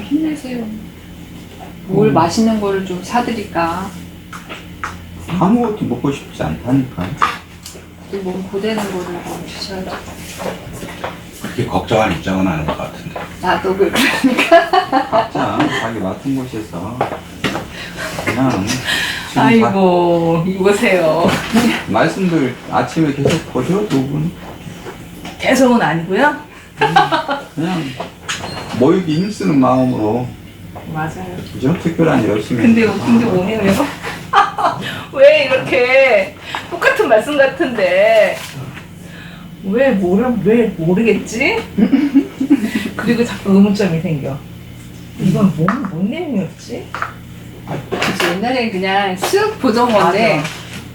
힘내세요. 뭘 맛있는 거를 좀 사드릴까? 아무것도 먹고 싶지 않다니까. 몸 고되는 거를 좀 주셔야죠. 그렇게 걱정할 입장은 아닌 것 같은데. 나도 그러니까. 각자 자기 맡은 곳에서 그냥 지금 아이고 이보세요. 말씀들 아침에 계속 보죠, 두 분. 계속은 아니고요. 그냥 모이기 힘쓰는 마음으로, 맞아요. 그죠? 특별한 일 없으면. 근데 웃긴 게 뭐냐면 왜 이렇게 똑같은 말씀 같은데 왜 모르겠지? 그리고 자꾸 의문점이 생겨. 이건 뭔 내용이었지? 그치, 옛날엔 그냥 쓱 보던 건데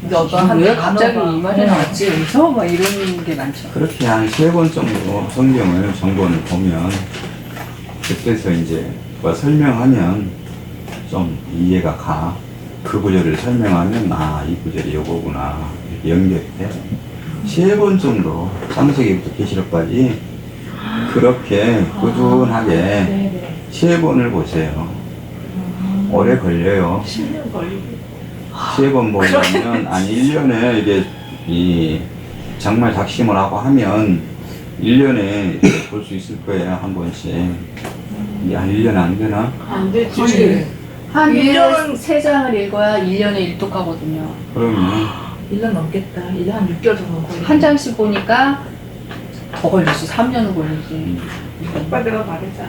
이제 어떤 한 왜 갑자기 단어가- 이 말이 나왔지? 여기서 막 이런 게 많죠. 그렇게 한 3번 정도 성경을 정본을 보면 그때서 이제 뭐 설명하면 좀 이해가 가. 그 구절을 설명하면 이 구절이 요거구나 이렇게 연결돼. 3번 정도 창세기부터 계시록까지 그렇게 꾸준하게 네네. 3번을 보세요. 오래 걸려요. 10년 걸리고. 3번 보려면, 아니, 1년에 이게, 정말 작심을 하고 하면, 1년에 볼 수 있을 거예요, 한 번씩. 이게 한 1년 안 되나? 안 되지. 한 1년 3장을 읽어야 1년에 일독하거든요. 그러면, 1년 넘겠다. 1년 한 6개월 정도 걸리고. 한 장씩 보니까 더 걸리지. 3년은 걸리지. 오빠가 말했잖아.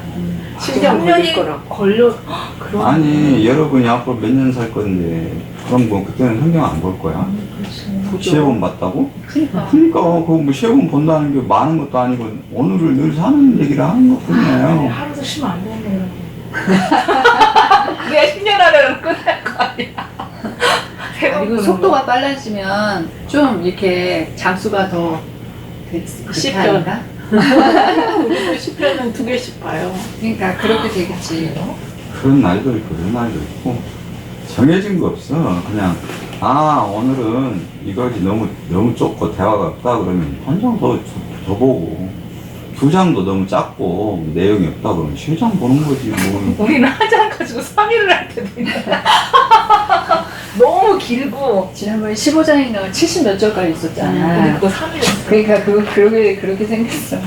진짜 3년이 걸려. 그런. 아니, 여러분이 앞으로 몇 년 살 건데, 그럼 뭐, 그때는 성경 안 볼 거야? 그렇지. 3번 봤다고? 그러니까. 그러니까, 그거 뭐, 3번 본다는 게 많은 것도 아니고, 오늘을 늘 사는 얘기를 하는 것 뿐이에요. 하루도 쉬면 안 되네. 내가 10년 안에 끝날 거 아니야. 그리고 속도가 빨라지면 좀 이렇게 장수가 더 10편. 10편은 2개씩 봐요. 그러니까 그렇게 되겠지. 그런 날도 있고 그런 날도 있고 정해진 거 없어. 그냥 오늘은 이거지 너무 좁고 대화가 없다 그러면 한 장 더 보고, 2장도 너무 작고 내용이 없다 그러면 3장 보는 거지 뭐. 우리는 한 장 가지고 3일을 할 때도 있는데 너무 길고 지난번에 15장인가 70 몇 절까지 있었잖아. 그거 3일 그러니까 그렇게 생겼어.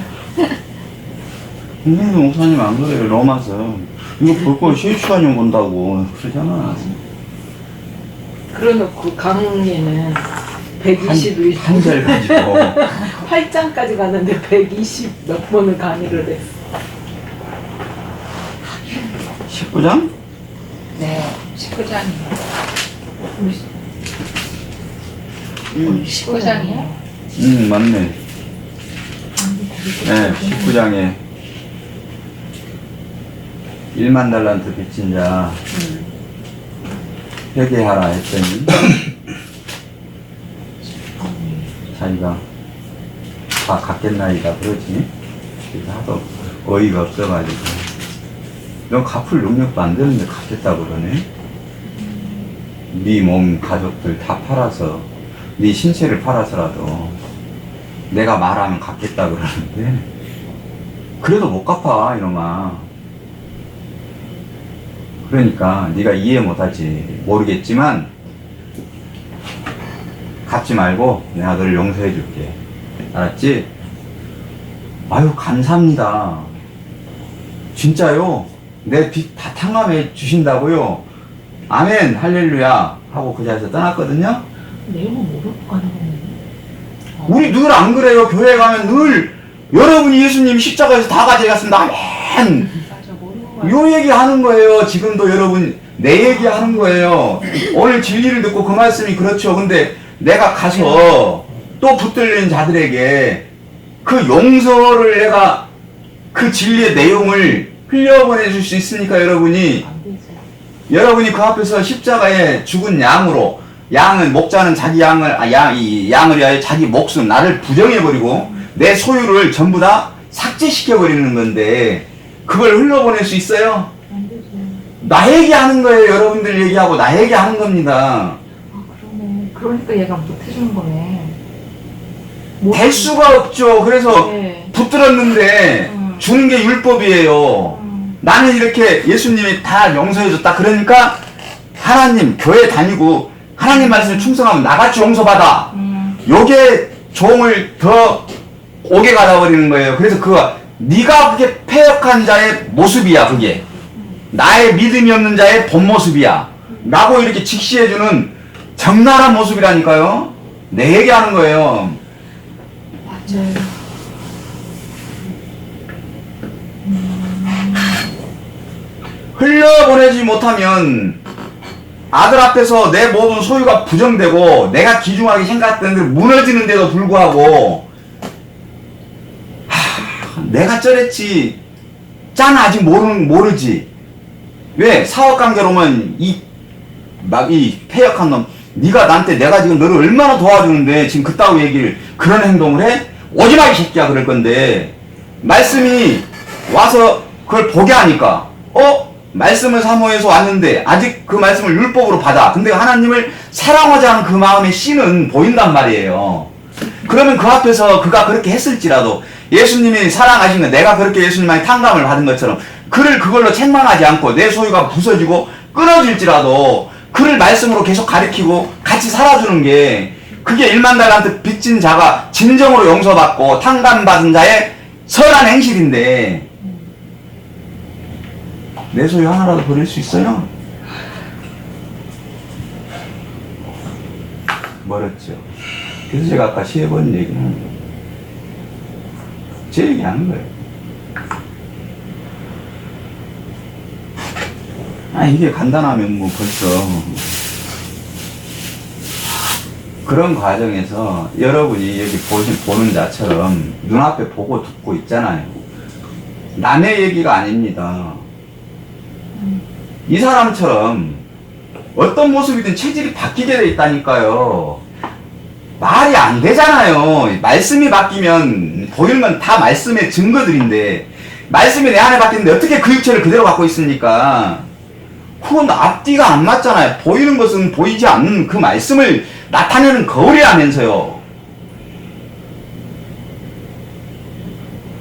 근데 목사님 안 그래요. 로마서 이거 볼 거 3시간이면 본다고 그러잖아. 그래놓고 강의는 120일 한 절 가지고 8장까지 가는데 120 몇 번을 강의를 했어. 19장? 네, 19장이요. 19장이요? 맞네. 네, 19장에 1만 달란트 빚진 자 회개하라 했더니 자기가 다 갚겠나이다 그러지. 그래서 하도 어이가 없어가지고 너 갚을 능력도 안 되는데 갚겠다 그러네. 네 몸 가족들 다 팔아서, 네 신체를 팔아서라도 내가 말하면 갚겠다 그러는데 그래도 못 갚아 이놈아. 그러니까 네가 이해 못하지 모르겠지만 갚지 말고 내가 너를 용서해 줄게. 알았지? 아유 감사합니다. 진짜요? 내 빚 다 탕감해 주신다고요? 아멘 할렐루야 하고 그 자리에서 떠났거든요. 내용은 모르고 가는 거네. 우리 늘 안 그래요? 교회 가면 늘 여러분이 예수님 십자가에서 다 가져갔습니다. 아멘. 맞아, 모르고 가는 요 얘기 하는 거예요. 지금도 여러분 내 얘기 하는 거예요. 오늘 진리를 듣고 그 말씀이 그렇죠. 근데 내가 가서 또 붙들린 자들에게 그 용서를 내가 그 진리의 내용을 흘려보내 줄 수 있습니까? 여러분이 안 되지. 여러분이 그 앞에서 십자가에 죽은 양으로, 양은 목자는 자기 양을 양을 위하여 자기 목숨 나를 부정해버리고 내 소유를 전부 다 삭제시켜버리는 건데 그걸 흘러보낼 수 있어요? 안 되지. 나 얘기하는 거예요. 여러분들 얘기하고 나 얘기하는 겁니다. 그러네. 그러니까 얘가 못 해주는 거네. 될 수가 없죠. 그래서 네. 붙들었는데 주는 게 율법이에요. 나는 이렇게 예수님이 다 용서해줬다. 그러니까 하나님 교회 다니고 하나님 말씀에 충성하면 나같이 용서받아. 요게 종을 더 오게 가다버리는 거예요. 그래서 네가 그게 패역한 자의 모습이야. 그게 나의 믿음이 없는 자의 본 모습이야 라고 이렇게 직시해주는 적나라한 모습이라니까요. 내 얘기하는 거예요. 맞아요. 흘려보내지 못하면 아들 앞에서 내 모든 소유가 부정되고 내가 귀중하게 생각했던 데 무너지는데도 불구하고 내가 저랬지 짠 아직 모르지. 왜? 사업관계로면 이 패역한 놈 네가 나한테 내가 지금 너를 얼마나 도와주는데 지금 그따위 얘기를 그런 행동을 해? 오지마 이 새끼야 그럴 건데 말씀이 와서 그걸 보게 하니까 말씀을 사모해서 왔는데 아직 그 말씀을 율법으로 받아. 근데 하나님을 사랑하자 하는 그 마음의 씨는 보인단 말이에요. 그러면 그 앞에서 그가 그렇게 했을지라도 예수님이 사랑하시는 내가 그렇게 예수님한테 탕감을 받은 것처럼 그를 그걸로 책망하지 않고 내 소유가 부서지고 끊어질지라도 그를 말씀으로 계속 가르치고 같이 살아주는 게 그게 1만 달란트 빚진 자가 진정으로 용서받고 탕감받은 자의 선한 행실인데 내 소유 하나라도 버릴 수 있어요? 멀었죠. 그래서 제가 아까 시해본 얘기는 제 얘기하는 거예요. 이게 간단하면 뭐 벌써 그런 과정에서 여러분이 여기 보는 자처럼 눈앞에 보고 듣고 있잖아요. 남의 얘기가 아닙니다. 이 사람처럼 어떤 모습이든 체질이 바뀌게 돼 있다니까요. 말이 안 되잖아요. 말씀이 바뀌면 보이는 건 다 말씀의 증거들인데 말씀이 내 안에 바뀌는데 어떻게 그 육체를 그대로 갖고 있습니까? 그건 앞뒤가 안 맞잖아요. 보이는 것은 보이지 않는 그 말씀을 나타내는 거울이라면서요.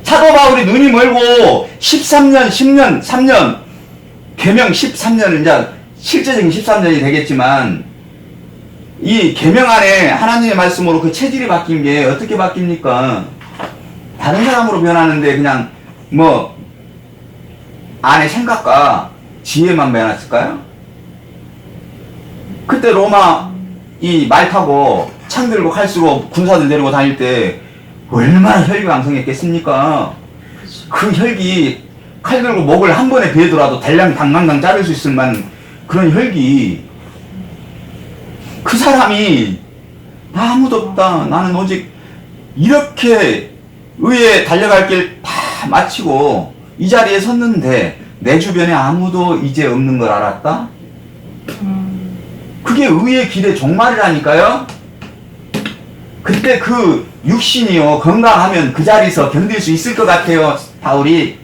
사도 바울이 눈이 멀고 13년, 10년, 3년 계명 13년은 이제 실제적인 13년이 되겠지만 이 계명 안에 하나님의 말씀으로 그 체질이 바뀐 게 어떻게 바뀝니까? 다른 사람으로 변하는데 그냥 뭐 안에 생각과 지혜만 변했을까요? 그때 로마 이 말 타고 창 들고 칼 쓰고 군사들 데리고 다닐 때 얼마나 혈기왕성했겠습니까? 그 혈기 칼 들고 목을 한 번에 베더라도 달랑 당당당 자를 수 있을 만한 그런 혈기. 그 사람이 아무도 없다. 나는 오직 이렇게 의에 달려갈 길 다 마치고 이 자리에 섰는데 내 주변에 아무도 이제 없는 걸 알았다? 그게 의의 길의 종말이라니까요? 그때 그 육신이요 건강하면 그 자리에서 견딜 수 있을 것 같아요. 바울이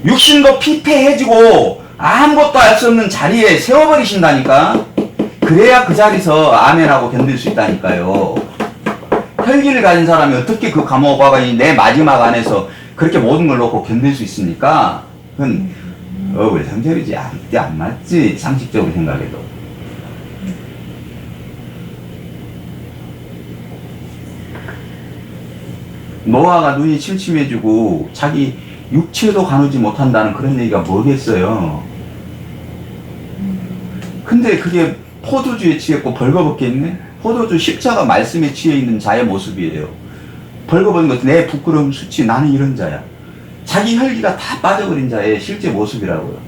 육신도 피폐해지고 아무것도 알 수 없는 자리에 세워버리신다니까. 그래야 그 자리에서 아멘하고 견딜 수 있다니까요. 혈기를 가진 사람이 어떻게 그 감옥과 내 마지막 안에서 그렇게 모든 걸 놓고 견딜 수 있습니까? 그건 어불성설이지. 안 맞지. 상식적으로 생각해도. 노아가 눈이 침침해지고 자기 육체도 가누지 못한다는 그런 얘기가 뭐겠어요. 근데 그게 포도주에 취했고 벌거벗겠네? 포도주 십자가 말씀에 취해 있는 자의 모습이에요. 벌거벗은 것, 내 부끄러움 수치, 나는 이런 자야. 자기 혈기가 다 빠져버린 자의 실제 모습이라고요.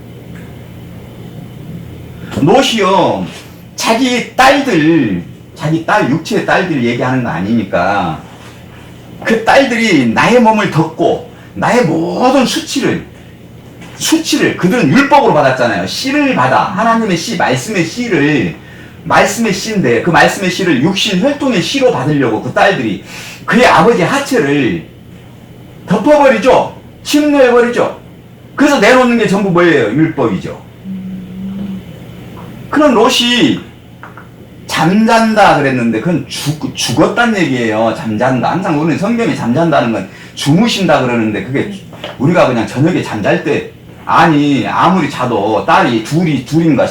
롯이요, 자기 딸, 육체의 딸들 얘기하는 거 아니니까, 그 딸들이 나의 몸을 덮고, 나의 모든 수치를, 그들은 율법으로 받았잖아요. 씨를 받아. 하나님의 씨, 말씀의 씨를, 말씀의 씨인데, 그 말씀의 씨를 육신 혈통의 씨로 받으려고 그 딸들이 그의 아버지의 하체를 덮어버리죠. 침노해버리죠. 그래서 내놓는 게 전부 뭐예요? 율법이죠. 그런 롯이 잠잔다 그랬는데 그건 죽었단 얘기예요. 잠잔다. 항상 우리는 성경에 잠잔다는 건 주무신다 그러는데 그게 우리가 그냥 저녁에 잠잘 때, 아니, 아무리 자도 딸이 둘인가,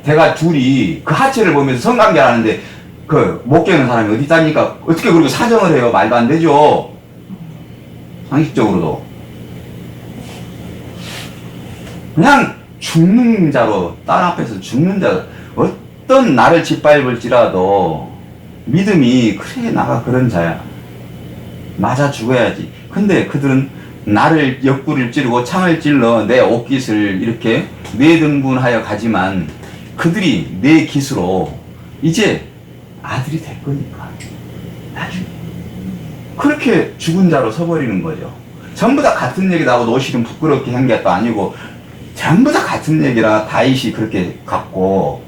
대가 둘이 그 하체를 보면서 성관계를 하는데, 못 깨는 사람이 어디 있답니까? 어떻게 그렇게 사정을 해요? 말도 안 되죠. 상식적으로도. 그냥 죽는 자로, 딸 앞에서 죽는 자, 어떤 나를 짓밟을지라도 믿음이, 그래, 나가 그런 자야. 맞아 죽어야지. 근데 그들은 나를 옆구리를 찌르고 창을 찔러 내 옷깃을 이렇게 뇌등분하여 가지만 그들이 내 깃으로 이제 아들이 될 거니까 나중에 그렇게 죽은 자로 서버리는 거죠. 전부 다 같은 얘기다 하고 노실은 부끄럽게 한 게 또 아니고 전부 다 같은 얘기라 다윗이 그렇게 갖고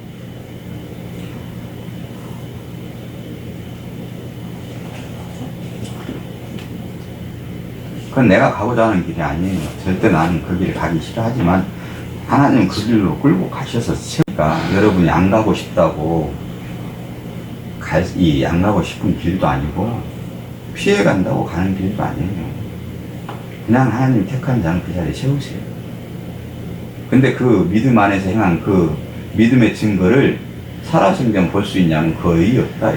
그건 내가 가고자 하는 길이 아니에요. 절대 나는 그 길을 가기 싫어하지만 하나님은 그 길로 끌고 가셔서 세우니까 여러분이 안 가고 싶다고 안 가고 싶은 길도 아니고 피해 간다고 가는 길도 아니에요. 그냥 하나님 택한 자는 그 자리에 세우세요. 근데 그 믿음 안에서 행한 그 믿음의 증거를 살아생전 볼 수 있냐면 거의 없다.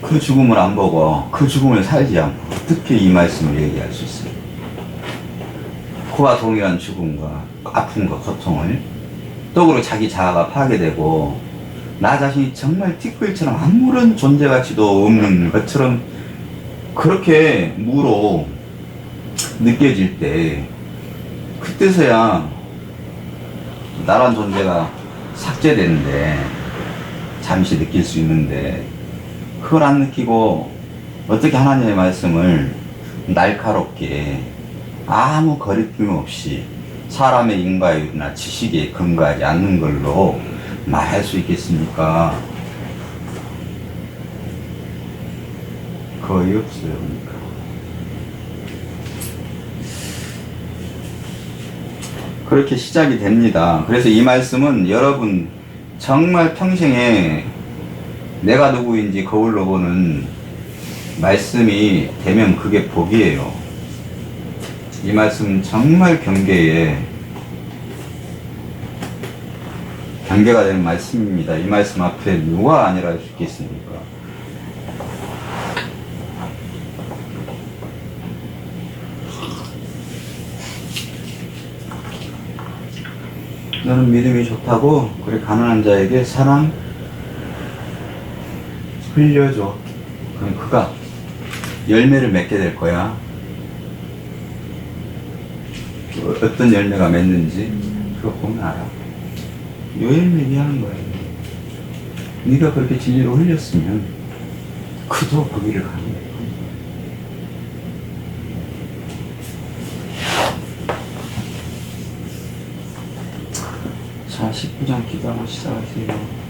그 죽음을 안 보고 그 죽음을 살지 않고 어떻게 이 말씀을 얘기할 수 있어요? 그와 동일한 죽음과 아픔과 고통을 또 그리고 자기 자아가 파괴되고 나 자신이 정말 티끌처럼 아무런 존재가치도 없는 것처럼 그렇게 무로 느껴질 때 그때서야 나란 존재가 삭제되는데 잠시 느낄 수 있는데 그걸 안 느끼고 어떻게 하나님의 말씀을 날카롭게 아무 거리낌 없이 사람의 인과율이나 지식에 근거하지 않는 걸로 말할 수 있겠습니까? 거의 없어요. 그러니까. 그렇게 시작이 됩니다. 그래서 이 말씀은 여러분 정말 평생에 내가 누구인지 거울로 보는 말씀이 되면 그게 복이에요. 이 말씀은 정말 경계가 되는 말씀입니다. 이 말씀 앞에 누가 아니라 할 수 있겠습니까? 너는 믿음이 좋다고 그래 가난한 자에게 사랑 흘려줘. 그럼 그가 열매를 맺게 될 거야. 어떤 열매가 맺는지 그거 보면 알아. 요 열매 얘기하는 거야. 네가 그렇게 진리로 흘렸으면 그도 그 길을 가는 거야. 자, 19장 기도하고 시작하세요.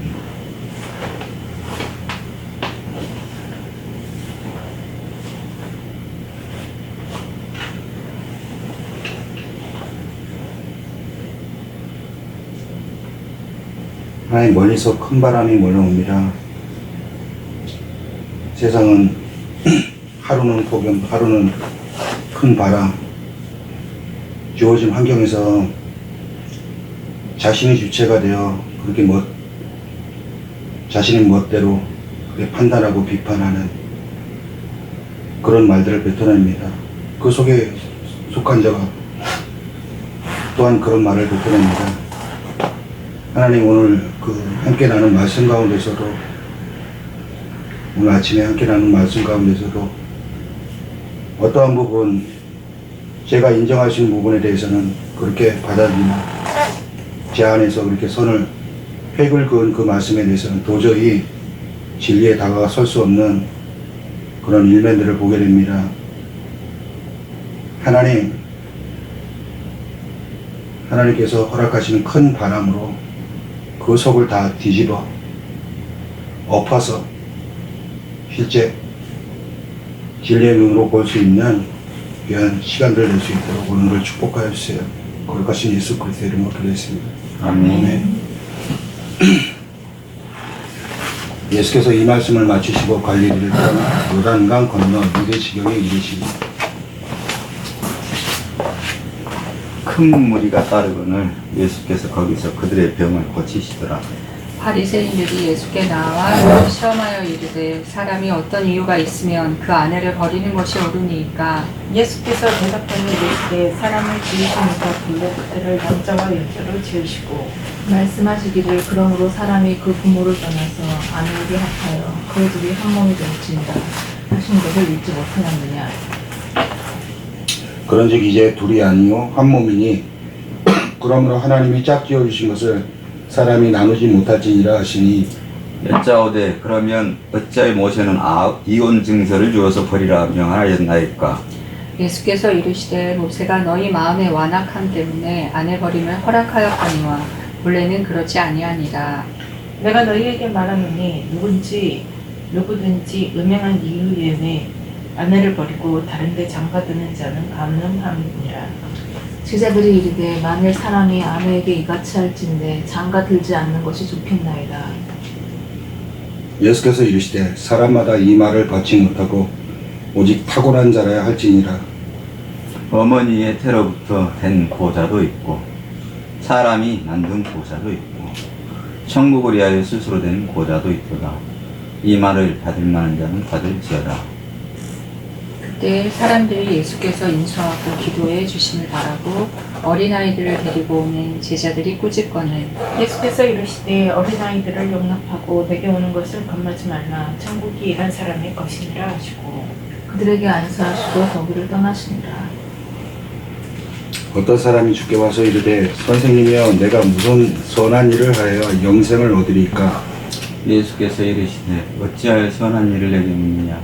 하나님, 멀리서 큰 바람이 몰려옵니다. 세상은 하루는 폭염, 하루는 큰 바람, 주어진 환경에서 자신이 주체가 되어 그렇게 자신의 멋대로 그렇게 판단하고 비판하는 그런 말들을 뱉어냅니다. 그 속에 속한 자가 또한 그런 말을 뱉어냅니다. 하나님, 오늘 함께 나눈 말씀 가운데서도, 오늘 아침에 함께 나눈 말씀 가운데서도 어떠한 부분, 제가 인정하시는 부분에 대해서는 그렇게 받아들이고 제 안에서 그렇게 획을 그은 그 말씀에 대해서는 도저히 진리에 다가가 설 수 없는 그런 일면들을 보게 됩니다. 하나님께서 허락하시는 큰 바람으로 그 속을 다 뒤집어 엎어서 실제 진리의 눈으로 볼 수 있는 귀한 시간들을 낼 수 있도록 오늘을 축복하여 주세요. 거룩하신 예수 그리스도의 이름으로 기도했습니다. 아멘. 예수께서 이 말씀을 마치시고 갈릴리를 떠나 요단강 건너 유대 지경에 이르시니 큰 무리가 따르거늘 예수께서 거기서 그들의 병을 고치시더라. 바리새인들이 예수께 나와 시험하여 이르되 사람이 어떤 이유가 있으면 그 아내를 버리는 것이 옳으니까. 예수께서 대답하여 이르시되 사람을 지으시니까 본래 그들을 남자와 여자로 지으시고 말씀하시기를 그러므로 사람이 그 부모를 떠나서 아내에게 합하여 그 둘이 한 몸이 될지니라 하신 것을 잊지 못하였느냐. 그런즉 이제 둘이 아니요 한 몸이니 그러므로 하나님이 짝지어 주신 것을 사람이 나누지 못할지니라 하시니 여짜오되 그러면 어찌하여 모세는 이혼 증서를 주어서 버리라 명하였나이까. 예수께서 이르시되 모세가 너희 마음의 완악함 때문에 아내 버림을 허락하였거니와 본래는 그렇지 아니하니라. 내가 너희에게 말하노니 누구든지 음행한 이유 외에 아내를 버리고 다른 데 장가드는 자는 가늠함이니라. 제자들이 이르되 만일 사람이 아내에게 이같이 할진대 장가 들지 않는 것이 좋겠나이다. 예수께서 이르시되 사람마다 이 말을 받지 못하고 오직 탁월한 자라야 할지니라. 어머니의 태로부터 된 고자도 있고 사람이 만든 고자도 있고 천국을 위하여 스스로 된 고자도 있도다. 이 말을 받을 만한 자는 받을지어다. 그때 사람들이 예수께서 인수하고 기도해 주심을 바라고 어린아이들을 데리고 오는 제자들이 꾸짖거늘 예수께서 이르시되 어린아이들을 용납하고 내게 오는 것을 겁하지 말라. 천국이 이런 사람의 것이니라 하시고 그들에게 안수하시고 거기를 떠나시니라. 어떤 사람이 주께 와서 이르되 선생님이여 내가 무슨 선한 일을 하여 영생을 얻으리까. 예수께서 이르시되 어찌하여 선한 일을 내게 묻느냐.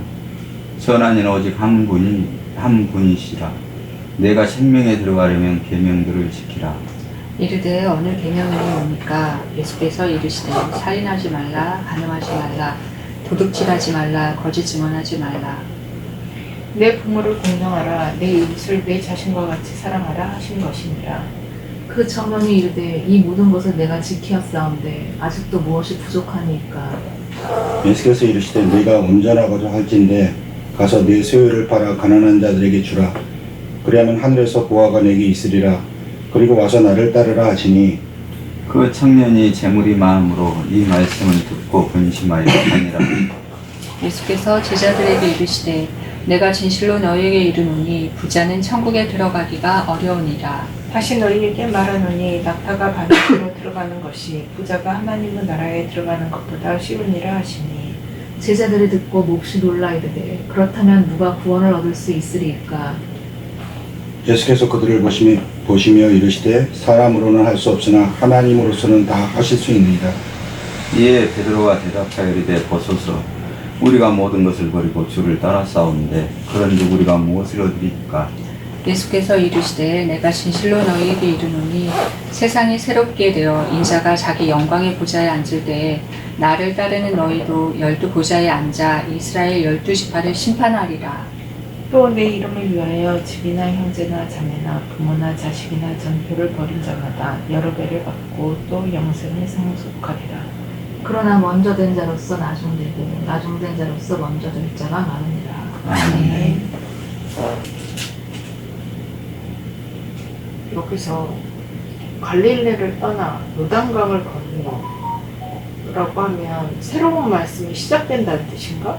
선한 이는 오직 한 분이시라. 내가 생명에 들어가려면 계명들을 지키라. 이르되 어느 계명이 옵니까? 예수께서 이르시되 살인하지 말라, 간음하지 말라, 도둑질하지 말라, 거짓 증언하지 말라. 내 부모를 공경하라. 내 이웃을 내 자신과 같이 사랑하라 하신 것이니라. 그 청년이 이르되 이 모든 것을 내가 지키었사온데 아직도 무엇이 부족하니까. 예수께서 이르시되 네가 온전하고자 할진대 가서 네 소유를 팔아 가난한 자들에게 주라. 그리하면 하늘에서 보화가 내게 있으리라. 그리고 와서 나를 따르라 하시니 그 청년이 재물이 마음으로 이 말씀을 듣고 근심하여 가니라. 예수께서 제자들에게 이르시되 내가 진실로 너희에게 이르노니 부자는 천국에 들어가기가 어려우니라. 다시 너희에게 말하노니 낙타가 바늘로 들어가는 것이 부자가 하나님의 나라에 들어가는 것보다 쉬우니라 하시니 제자들이 듣고 몹시 놀라 이르되 그렇다면 누가 구원을 얻을 수 있으리까. 예수께서 그들을 보시며 이르시되 사람으로는 할 수 없으나 하나님으로서는 다 하실 수 있느니라. 이에 베드로가 대답하여 이르되 보소서 우리가 모든 것을 버리고 주를 따라 싸우는데 그런즉 우리가 무엇을 얻으리까. 예수께서 이르시되 내가 진실로 너희에게 이르노니 세상이 새롭게 되어 인자가 자기 영광의 보좌에 앉을 때에 나를 따르는 너희도 12 보좌에 앉아 이스라엘 12지파를 심판하리라. 또 내 이름을 위하여 집이나 형제나 자매나 부모나 자식이나 전표를 버린 자마다 여러 배를 받고 또 영생에 상속하리라. 그러나 먼저 된 자로서 나중되고 나중된 자로서 먼저 될 자가 많으니라. 아멘. 여기서 갈릴리를 떠나 요단강을 건너라고 하면 새로운 말씀이 시작된다는 뜻인가?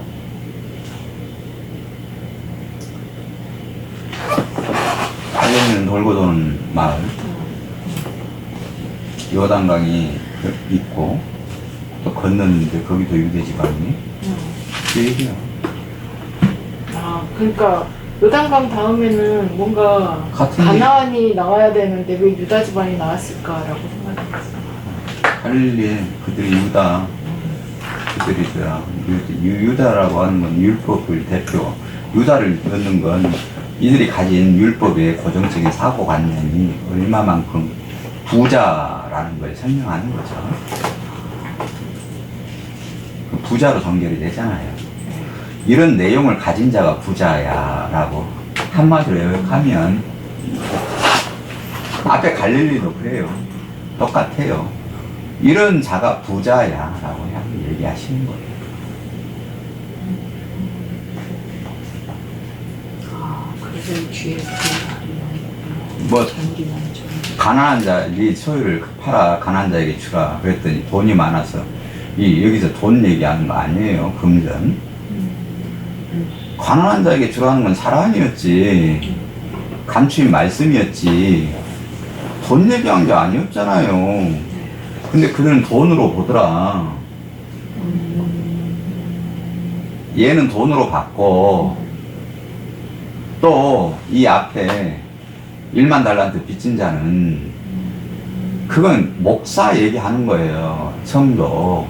갈릴리는 돌고 도는 마을, 요단강이 있고 또 건넜는데 거기도 유대 지방이니 그 얘기야. 아, 그러니까 요단강 다음에는 뭔가 같은 가나안이 나와야 되는데 왜 유다 지방이 나왔을까라고 생각했어요. 갈릴리에 그들이 그들이더라. 유다라고 하는 건 율법을 대표. 유다를 넣는 건 이들이 가진 율법의 고정적인 사고관념이 얼마만큼 부자라는 걸 설명하는 거죠. 그 부자로 전결이 되잖아요. 이런 내용을 가진 자가 부자야 라고 한마디로 요약하면 앞에 갈릴리도 그래요. 똑같아요. 이런 자가 부자야 라고 얘기하시는 거예요. 저희 주위에서 뭐 견디는 좀 가난한 자, 네 소유를 팔아 가난한 자에게 주라 그랬더니 돈이 많아서 여기서 돈 얘기하는 거 아니에요. 금전. 가난한 자에게 주라는 건 사랑이었지. 감추인 말씀이었지. 돈 얘기한 게 아니었잖아요. 근데 그들은 돈으로 보더라. 얘는 돈으로 받고 또 이 앞에 1만 달란트 빚진 자는 그건 목사 얘기하는 거예요. 성도.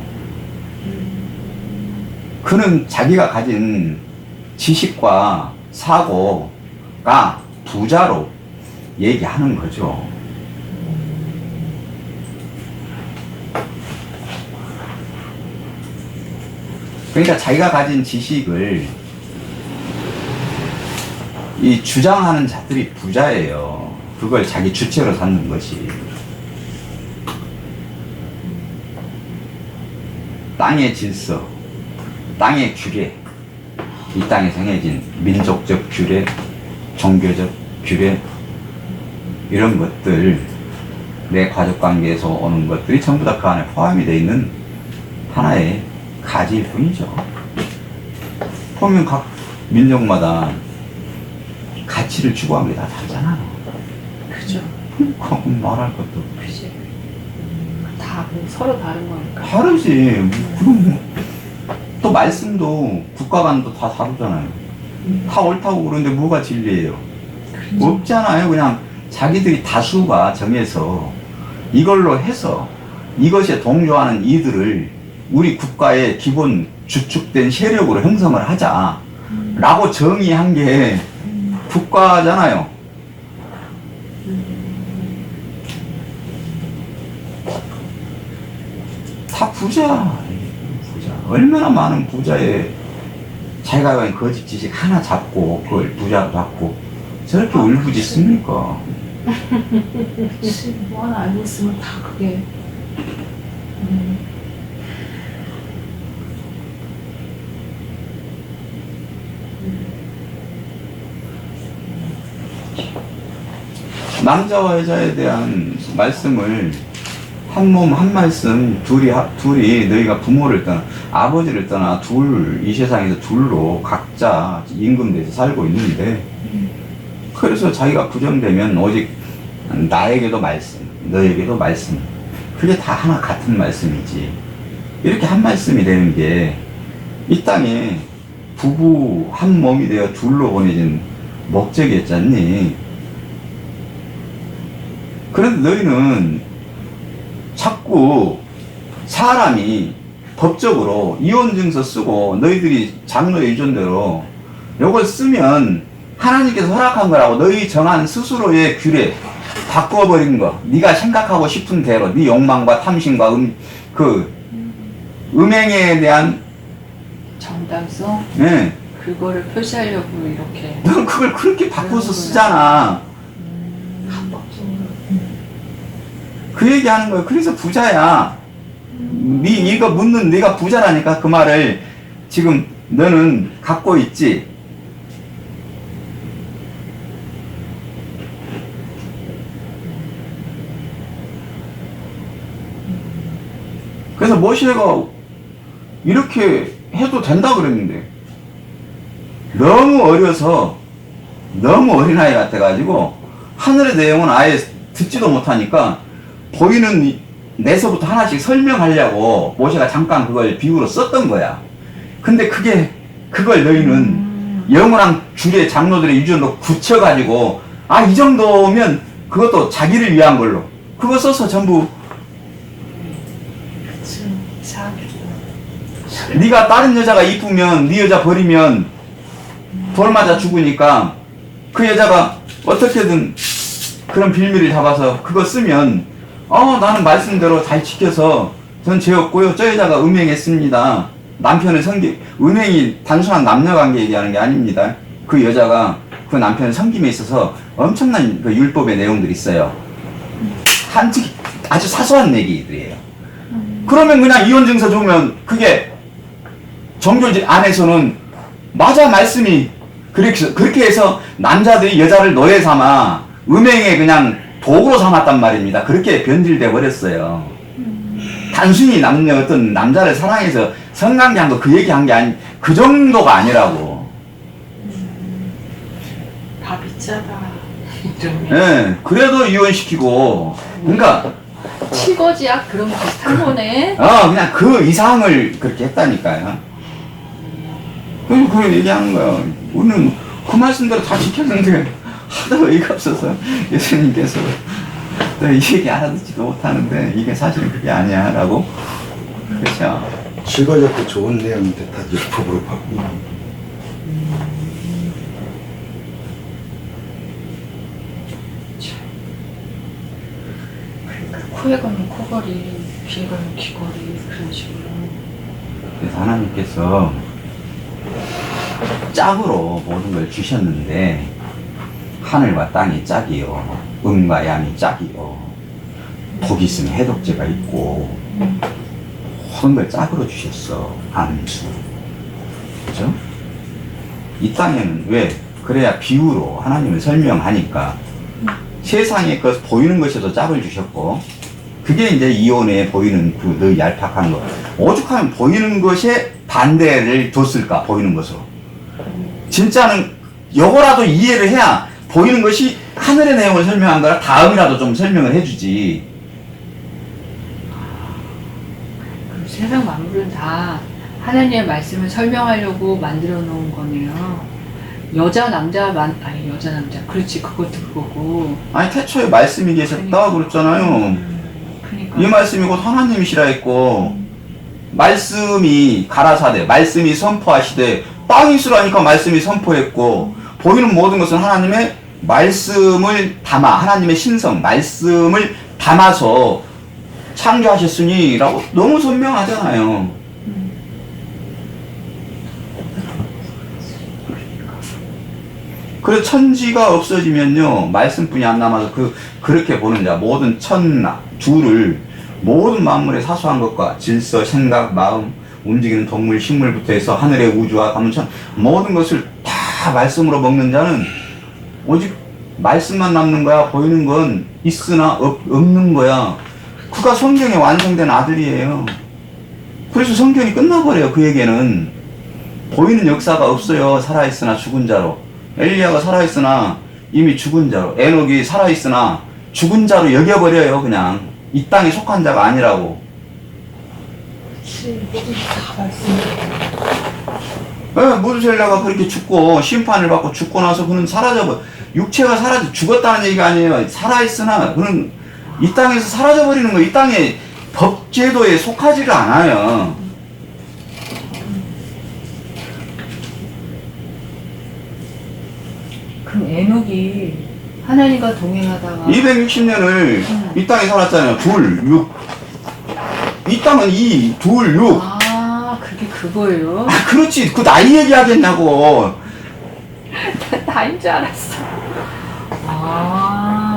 그는 자기가 가진 지식과 사고가 부자로 얘기하는 거죠. 그러니까 자기가 가진 지식을 이 주장하는 자들이 부자예요. 그걸 자기 주체로 삼는 것이. 땅의 질서, 땅의 규례, 이 땅에 정해진 민족적 규례, 종교적 규례, 이런 것들, 내 가족관계에서 오는 것들이 전부 다 그 안에 포함이 되어 있는 하나의 가지일 뿐이죠. 보면 각 민족마다 가치를 추구하는 게 다 다르잖아요. 그죠. 그건 말할 것도 없고. 그지. 다 서로 다른 거니까. 다르지. 그럼 또 말씀도 국가 간도 다 다르잖아요. 다 옳다고 그러는데 뭐가 진리예요? 없잖아요. 그냥 자기들이 다수가 정해서 이걸로 해서 이것에 동조하는 이들을 우리 국가의 기본 주축된 세력으로 형성을 하자 라고 정의한 게 국가잖아요. 다 부자. 얼마나 많은 부자의 자기가 가진 거짓 지식 하나 잡고 그걸 부자로 잡고 저렇게 울부짖습니까? 뭐 하나 알고 있으면 다 그게 남자와 여자에 대한 말씀을 한 몸 한 말씀 둘이 너희가 부모를 떠나 아버지를 떠나 이 세상에서 둘로 각자 임금돼서 살고 있는데 그래서 자기가 부정되면 오직 나에게도 말씀 너에게도 말씀 그게 다 하나 같은 말씀이지 이렇게 한 말씀이 되는 게 이 땅에 부부 한 몸이 되어 둘로 보내진 목적이었잖니. 그런데 너희는 자꾸 사람이 법적으로 이혼증서 쓰고 너희들이 장로의 의존대로 요걸 쓰면 하나님께서 허락한 거라고 너희 정한 스스로의 규례 바꿔버린 거 네가 생각하고 싶은 대로 네 욕망과 탐심과 음행에 대한 정당성? 네. 그거를 표시하려고 이렇게. 넌 그걸 그렇게 바꿔서 쓰잖아. 합법적으로 그 얘기하는 거예요. 그래서 부자야. 이거 묻는 네가 부자라니까 그 말을 지금 너는 갖고 있지. 그래서 모세가 이렇게 해도 된다 그랬는데 너무 어려서 너무 어린아이 같아가지고 하늘의 내용은 아예 듣지도 못하니까 보이는 내서부터 하나씩 설명하려고 모세가 잠깐 그걸 비유로 썼던 거야. 근데 그걸 너희는 영원한 주례 장로들의 유전으로 굳혀가지고 이 정도면 그것도 자기를 위한 걸로 그거 써서 전부 네가 다른 여자가 이쁘면 네 여자 버리면 돌 맞아 죽으니까 그 여자가 어떻게든 그런 빌미를 잡아서 그거 쓰면 나는 말씀대로 잘 지켜서 전 죄 없고요. 저 여자가 음행했습니다. 남편을 음행이 단순한 남녀관계 얘기하는 게 아닙니다. 그 여자가 그 남편을 섬김에 있어서 엄청난 그 율법의 내용들이 있어요. 아주 사소한 얘기들이에요. 그러면 그냥 이혼증서 주면 그게 종교 안에서는 맞아 말씀이 그렇게 해서 남자들이 여자를 노예 삼아 음행에 그냥 도구로 삼았단 말입니다. 그렇게 변질돼 버렸어요. 단순히 어떤 남자를 사랑해서 성관계한 거 그 얘기한 게 아니, 그 정도가 아니라고. 밥이 짜다. 예, 그래도 이혼시키고, 그러니까, 치거지약 그런 비슷한 거네. 그냥 그 이상을 그렇게 했다니까요. 그걸 얘기하는 거야. 우리는 그 말씀대로 다 지켰는데, 하도 어이가 없어서 예수님께서 또 이 얘기 알아듣지도 못하는데, 이게 사실은 그게 아니야, 라고. 그렇죠. 실거적도 좋은 내용인데 다 율법으로 바꾸고. 코에 걸면 코걸이, 귀에 걸면 귀걸이 그런 식으로. 그래서 하나님께서 짝으로 모든 걸 주셨는데, 하늘과 땅이 짝이요, 음과 양이 짝이요, 독이 있으면 해독제가 있고, 모든 걸 짝으로 주셨어. 안수. 그죠? 이 땅에는 왜? 그래야 비유로 하나님을 설명하니까 세상에 그 보이는 것에도 짝을 주셨고, 그게 이제 이혼에 보이는 그 늘 얄팍한 거. 오죽하면 보이는 것에 반대를 뒀을까, 보이는 것으로. 진짜는 요거라도 이해를 해야 보이는 것이 하늘의 내용을 설명한 거라 다음이라도 좀 설명을 해주지. 그럼 세상 만물은 다 하나님의 말씀을 설명하려고 만들어 놓은 거네요. 여자 남자 그렇지, 그것도 그거고. 아니, 태초에 말씀이 계셨다 그랬잖아요. 그러니까. 이 말씀이 곧 하나님이시라 했고, 말씀이 가라사대, 말씀이 선포하시되, 땅이 있으라니까 말씀이 선포했고, 보이는 모든 것은 하나님의 말씀을 담아, 하나님의 신성, 말씀을 담아서 창조하셨으니, 라고 너무 선명하잖아요. 그래서 천지가 없어지면요, 말씀뿐이 안 남아서 그렇게 보는 자, 모든 둘을, 모든 만물의 사소한 것과 질서, 생각, 마음, 움직이는 동물, 식물부터 해서 하늘의 우주와 가문천, 모든 것을 다 말씀으로 먹는 자는 오직 말씀만 남는 거야. 보이는 건 있으나 없는 거야. 그가 성경에 완성된 아들이에요. 그래서 성경이 끝나버려요. 그에게는 보이는 역사가 없어요. 살아있으나 죽은 자로. 엘리야가 살아있으나 이미 죽은 자로, 에녹이 살아있으나 죽은 자로 여겨버려요. 그냥 이 땅에 속한 자가 아니라고. 무드셀라가 그렇게 죽고 심판을 받고 죽고 나서 그는 사라져버려. 육체가 죽었다는 얘기가 아니에요. 살아있으나 그는 이 땅에서 사라져버리는 거예요. 이 땅에 법제도에 속하지를 않아요. 그럼 에녹이 하나님과 동행하다가 260년을 이 땅에 살았잖아요. 이 땅은 6. 그게 그거예요? 그렇지. 그 나이 얘기하겠냐고. 나인 줄 알았어.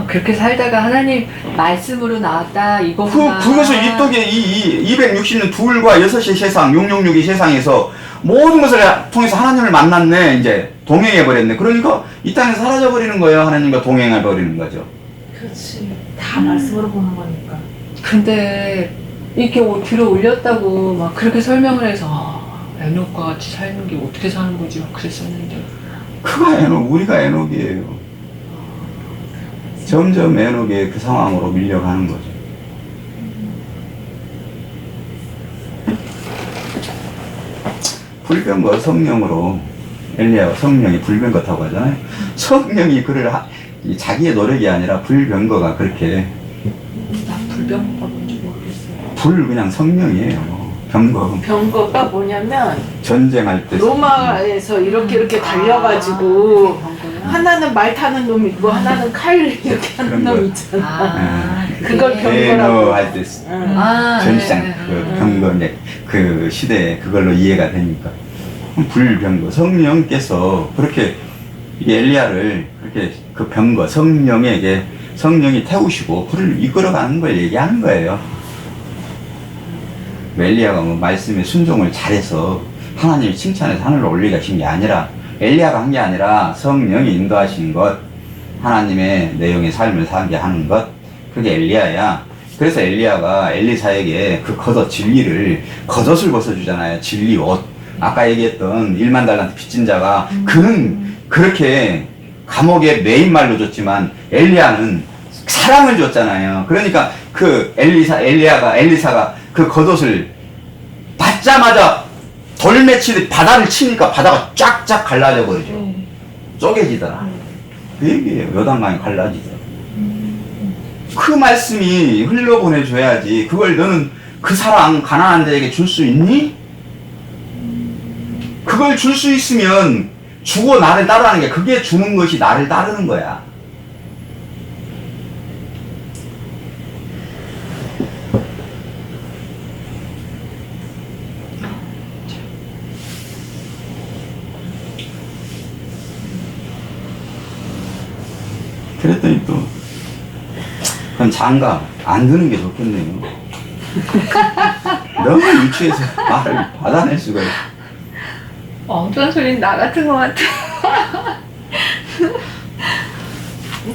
그렇게 살다가 하나님 말씀으로 나왔다 이거구나. 그래서 이 떡에 260년 둘과 6의 세상, 666의 세상에서 모든 것을 통해서 하나님을 만났네. 이제 동행해버렸네. 그러니까 이 땅에서 사라져버리는 거예요. 하나님과 동행해버리는 거죠. 그렇지. 다 말씀으로 보는 거니까. 근데 이렇게 들어 올렸다고 막 그렇게 설명을 해서 에녹과 같이 사는 게 어떻게 사는 거지 막 그랬었는데. 그가 에녹, 우리가 에녹이에요. 점점 에녹의 그 상황으로 밀려가는 거죠. 불변거 성령으로, 엘리야가 성령이 불변거라고 하잖아요. 성령이 그를 자기의 노력이 아니라 불변거가 그렇게. 나 불병거가 뭔지 모르겠어요. 그냥 성령이에요. 병거가 뭐냐면 전쟁할 때 로마에서 이렇게 달려가지고 하나는 말 타는 놈 있고 하나는 칼 이렇게 하는 놈 있잖아. 그걸 병거라고. 할 때 응. 전시장 그 병거 그 시대에 그걸로 이해가 되니까 불병거 성령께서 그렇게 이게 엘리야를 그렇게 그 병거 성령이 태우시고 불을 이끌어가는 걸 얘기하는 거예요. 엘리야가 말씀에 순종을 잘해서 하나님이 칭찬해서 하늘로 올리게 하신 게 아니라 엘리야가 한 게 아니라 성령이 인도하신 것, 하나님의 내용의 삶을 살게 하는 것, 그게 엘리야야. 그래서 엘리야가 엘리사에게 그 겉옷 진리를, 겉옷을 벗어주잖아요. 진리 옷. 아까 얘기했던 1만 달란트 빚진 자가, 그는 그렇게 감옥에 매인 말로 줬지만 엘리야는 사랑을 줬잖아요. 그러니까 그 엘리사가 그 겉옷을 받자마자 돌매치듯 바다를 치니까 바다가 쫙쫙 갈라져 버리죠. 쪼개지더라. 그 얘기예요. 요단강이 갈라지더라. 그 말씀이 흘러보내줘야지. 그걸 너는 그 사랑 가난한 자에게 줄 수 있니? 그걸 줄 수 있으면 주고 나를 따르는 게, 그게 주는 것이 나를 따르는 거야. 그랬더니 또 그럼 장가 안 드는 게 좋겠네요. 너무 유치해서 말을 받아낼 수가 있어. 엉뚱한 소리는 나 같은 것 같아.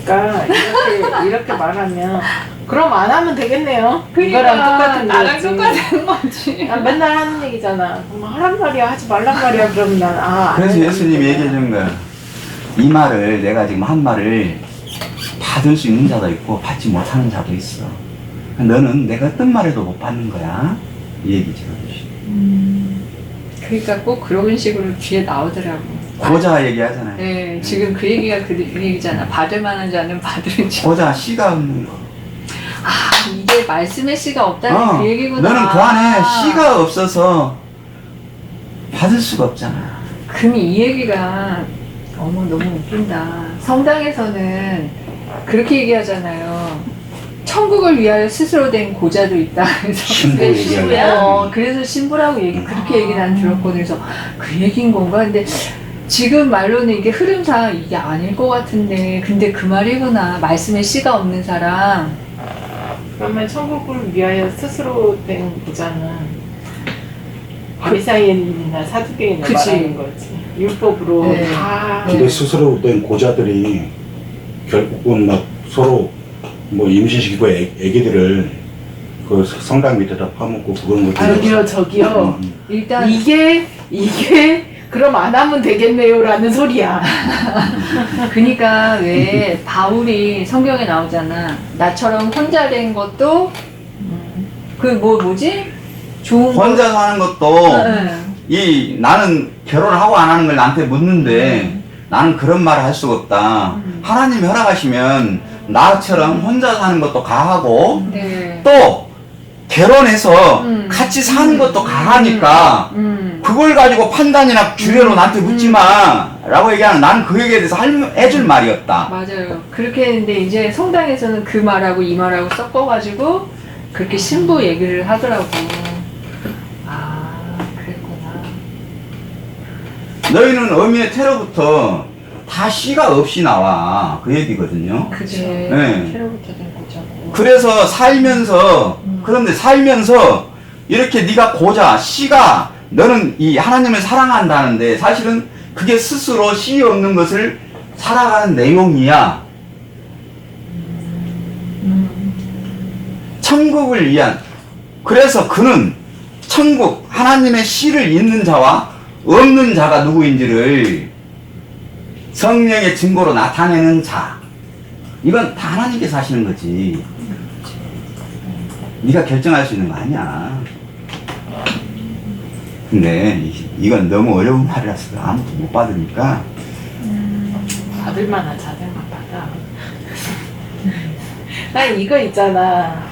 그러니까 이렇게 말하면 그럼 안 하면 되겠네요. 그러니까 이거랑 똑같은 나랑 거지. 똑같은 거지. 난 맨날 하는 얘기잖아. 그럼 하란 말이야 하지 말란 말이야. 그러면 난 그래서 예수님이 얘기해 준 거야. 이 말을, 내가 지금 한 말을 받을 수 있는 자도 있고 받지 못하는 자도 있어. 너는 내가 어떤 말해도 못 받는 거야. 이 얘기죠. 그러니까 꼭 그런 식으로 뒤에 나오더라고. 고자 얘기하잖아요. 네, 지금 그 얘기가 그 얘기잖아. 받을 만한 자는 받을지. 고자 씨가 없는 거. 아, 이게 말씀의 씨가 없다는 그 얘기구나. 너는 그 안에 씨가 없어서 받을 수가 없잖아. 그럼 이 얘기가 어머 너무 웃긴다. 성당에서는 그렇게 얘기하잖아요. 천국을 위하여 스스로 된 고자도 있다. 그래서 신부 얘기하는 그래서 신부라고 그렇게 얘기 난 들었거든. 그래서 그 얘기인 건가? 근데 지금 말로는 이게 흐름상 이게 아닐 것 같은데, 근데 그 말이구나. 말씀에 씨가 없는 사람. 그러면 천국을 위하여 스스로 된 보자는 바리사이인이나 사두개인을 그치. 말하는 거지. 율법으로 네. 다 근데 스스로 된 고자들이 결국은 막 서로 뭐 임신시키고 애기들을 그 성당 밑에다 파묻고 그런 것들. 저기요. 일단 이게 그럼 안 하면 되겠네요라는 소리야. 그러니까 왜 바울이 성경에 나오잖아. 나처럼 혼자 된 것도 그 뭐지? 좋은 혼자 사는 것도 응. 이 나는 결혼을 하고 안 하는 걸 나한테 묻는데 나는 그런 말을 할 수가 없다. 하나님이 허락하시면 나처럼 혼자 사는 것도 가하고 네. 또 결혼해서 음. 같이 사는 것도 가하니까 음. 그걸 가지고 판단이나 주례로 나한테 묻지 마 라고 얘기하는, 나는 그 얘기에 대해서 해줄 말이 없다. 맞아요. 그렇게 했는데 이제 성당에서는 그 말하고 이 말하고 섞어가지고 그렇게 신부 얘기를 하더라고. 아, 그랬구나. 너희는 어미의 태로부터 다 씨가 없이 나와, 그 얘기거든요. 그지. 네. 태로부터 된 거자고. 그래서 살면서, 그런데 살면서 이렇게 네가 고자 씨가, 너는 이 하나님을 사랑한다는데 사실은 그게 스스로 씨 없는 것을 살아가는 내용이야. 천국을 위한. 그래서 그는 천국, 하나님의 씨를 있는 자와 없는 자가 누구인지를 성령의 증거로 나타내는 자. 이건 다 하나님께서 하시는 거지. 네가 결정할 수 있는 거 아니야. 근데 이건 너무 어려운 말이라서 아무도 못 받으니까. 받을 만한 자들만 받아. 난 이거 있잖아.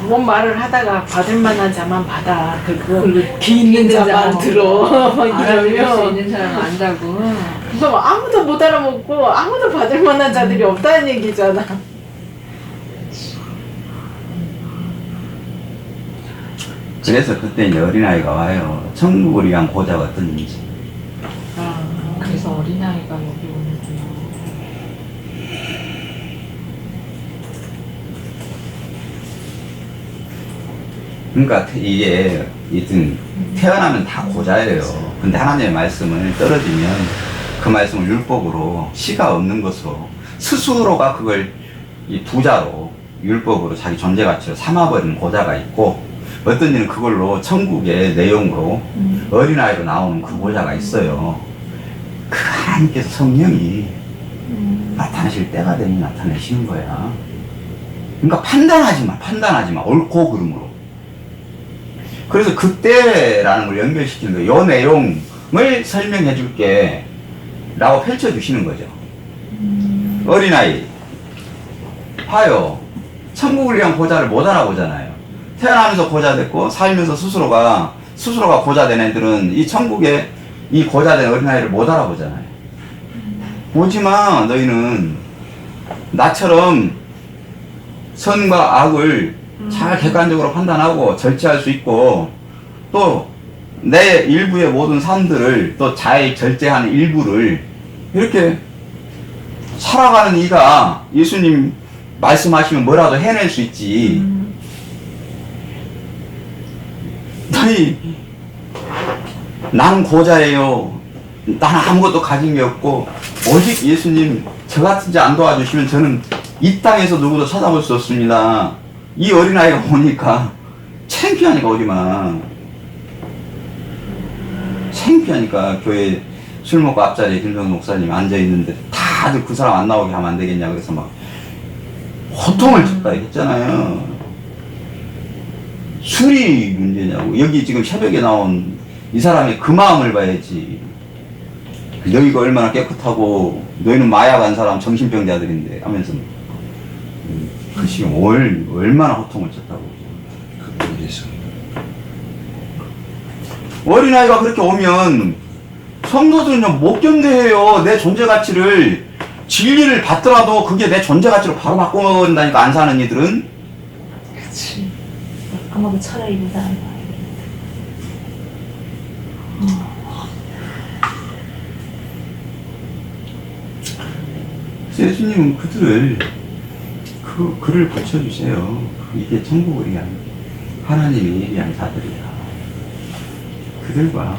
뭔 말을 하다가 받을 만한 자만 받아. 그거 귀 있는 자만 들어. 알아들을 수 이러면 있는 사람 안다고. 그럼 아무도 못 알아먹고 아무도 받을 만한 자들이 없다는 얘기잖아. 그래서 그때 이제 어린아이가 와요. 천국을 위한 고자가 어떤지. 그래서 어린아이가 여기 오는구나. 그러니까 이게 태어나면 다 고자예요. 근데 하나님의 말씀을 떨어지면 그 말씀을 율법으로 시가 없는 것으로 스스로가 그걸 이 부자로 율법으로 자기 존재 가치로 삼아버리는 고자가 있고, 어떤 일은 그걸로 천국의 내용으로 어린아이로 나오는 그 고자가 있어요. 그 하나님께서 성령이 나타나실 때가 되니 나타내시는 거야. 그러니까 판단하지 마. 옳고 그름으로. 그래서 그때라는 걸 연결시키는 거예요. 요 내용을 설명해 줄게 라고 펼쳐주시는 거죠. 어린아이 봐요. 천국을 위한 고자를 못 알아보잖아요. 태어나면서 고자 됐고 살면서 스스로가 고자 된 애들은 이 천국의 이 고자 된 어린아이를 못 알아보잖아요. 오지마. 너희는 나처럼 선과 악을 잘 객관적으로 판단하고 절제할 수 있고, 또 내 일부의 모든 삶들을 또 잘 절제하는 일부를 이렇게 살아가는 이가 예수님 말씀하시면 뭐라도 해낼 수 있지. 너희 나는 고자예요. 나는 아무것도 가진 게 없고 오직 예수님 저 같은 자 안 도와주시면 저는 이 땅에서 누구도 찾아볼 수 없습니다. 이 어린아이가 오니까 창피하니까 오지마. 창피하니까 교회 술 먹고 앞자리에 김성수 목사님 앉아있는데 다들 그 사람 안 나오게 하면 안 되겠냐 그래서 막 호통을 쳤다 했잖아요. 술이 문제냐고. 여기 지금 새벽에 나온 이 사람의 그 마음을 봐야지. 여기가 얼마나 깨끗하고 너희는 마약 한 사람 정신병자들인데 하면서 그 지금 얼마나 호통을 쳤다고. 어린아이가 그렇게 오면 성도들은요 못 견뎌해요. 내 존재 가치를 진리를 받더라도 그게 내 존재 가치로 바로 바꿔먹는다니까. 안 사는 이들은. 그치. 아마도 차라리 못 하는 거야. 예수님은 그들을 그 글을 붙여주세요. 이게 천국을 위한 하나님이 예비한 자들이다. 그들과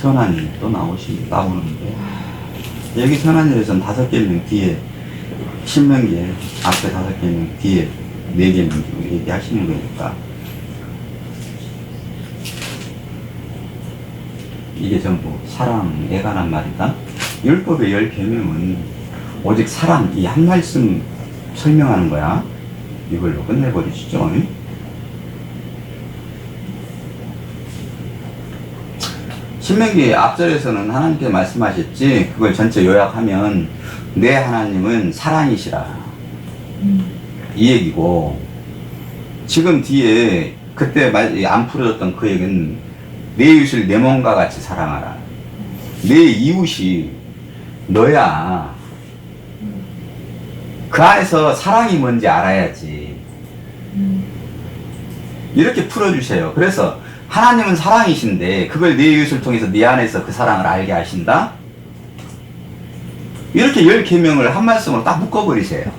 선한이 또 나오는데, 여기 선한일에서는 5계명 뒤에 신명기에 앞에 5계명 뒤에 4계명 얘기하시는 거니까 이게 전부 사랑에 관한 말이다. 율법의 10계명은 오직 사랑 이 한 말씀 설명하는 거야. 이걸로 끝내버리시죠. 신명기 앞절에서는 하나님께서 말씀하셨지, 그걸 전체 요약하면 내 하나님은 사랑이시라 이 얘기고, 지금 뒤에 그때 안 풀어졌던 그 얘기는 내 이웃을 내 몸과 같이 사랑하라. 내 이웃이 너야. 그 안에서 사랑이 뭔지 알아야지. 이렇게 풀어주세요. 그래서 하나님은 사랑이신데 그걸 내 이웃을 통해서 네 안에서 그 사랑을 알게 하신다. 이렇게 10계명을 한 말씀으로 딱 묶어버리세요.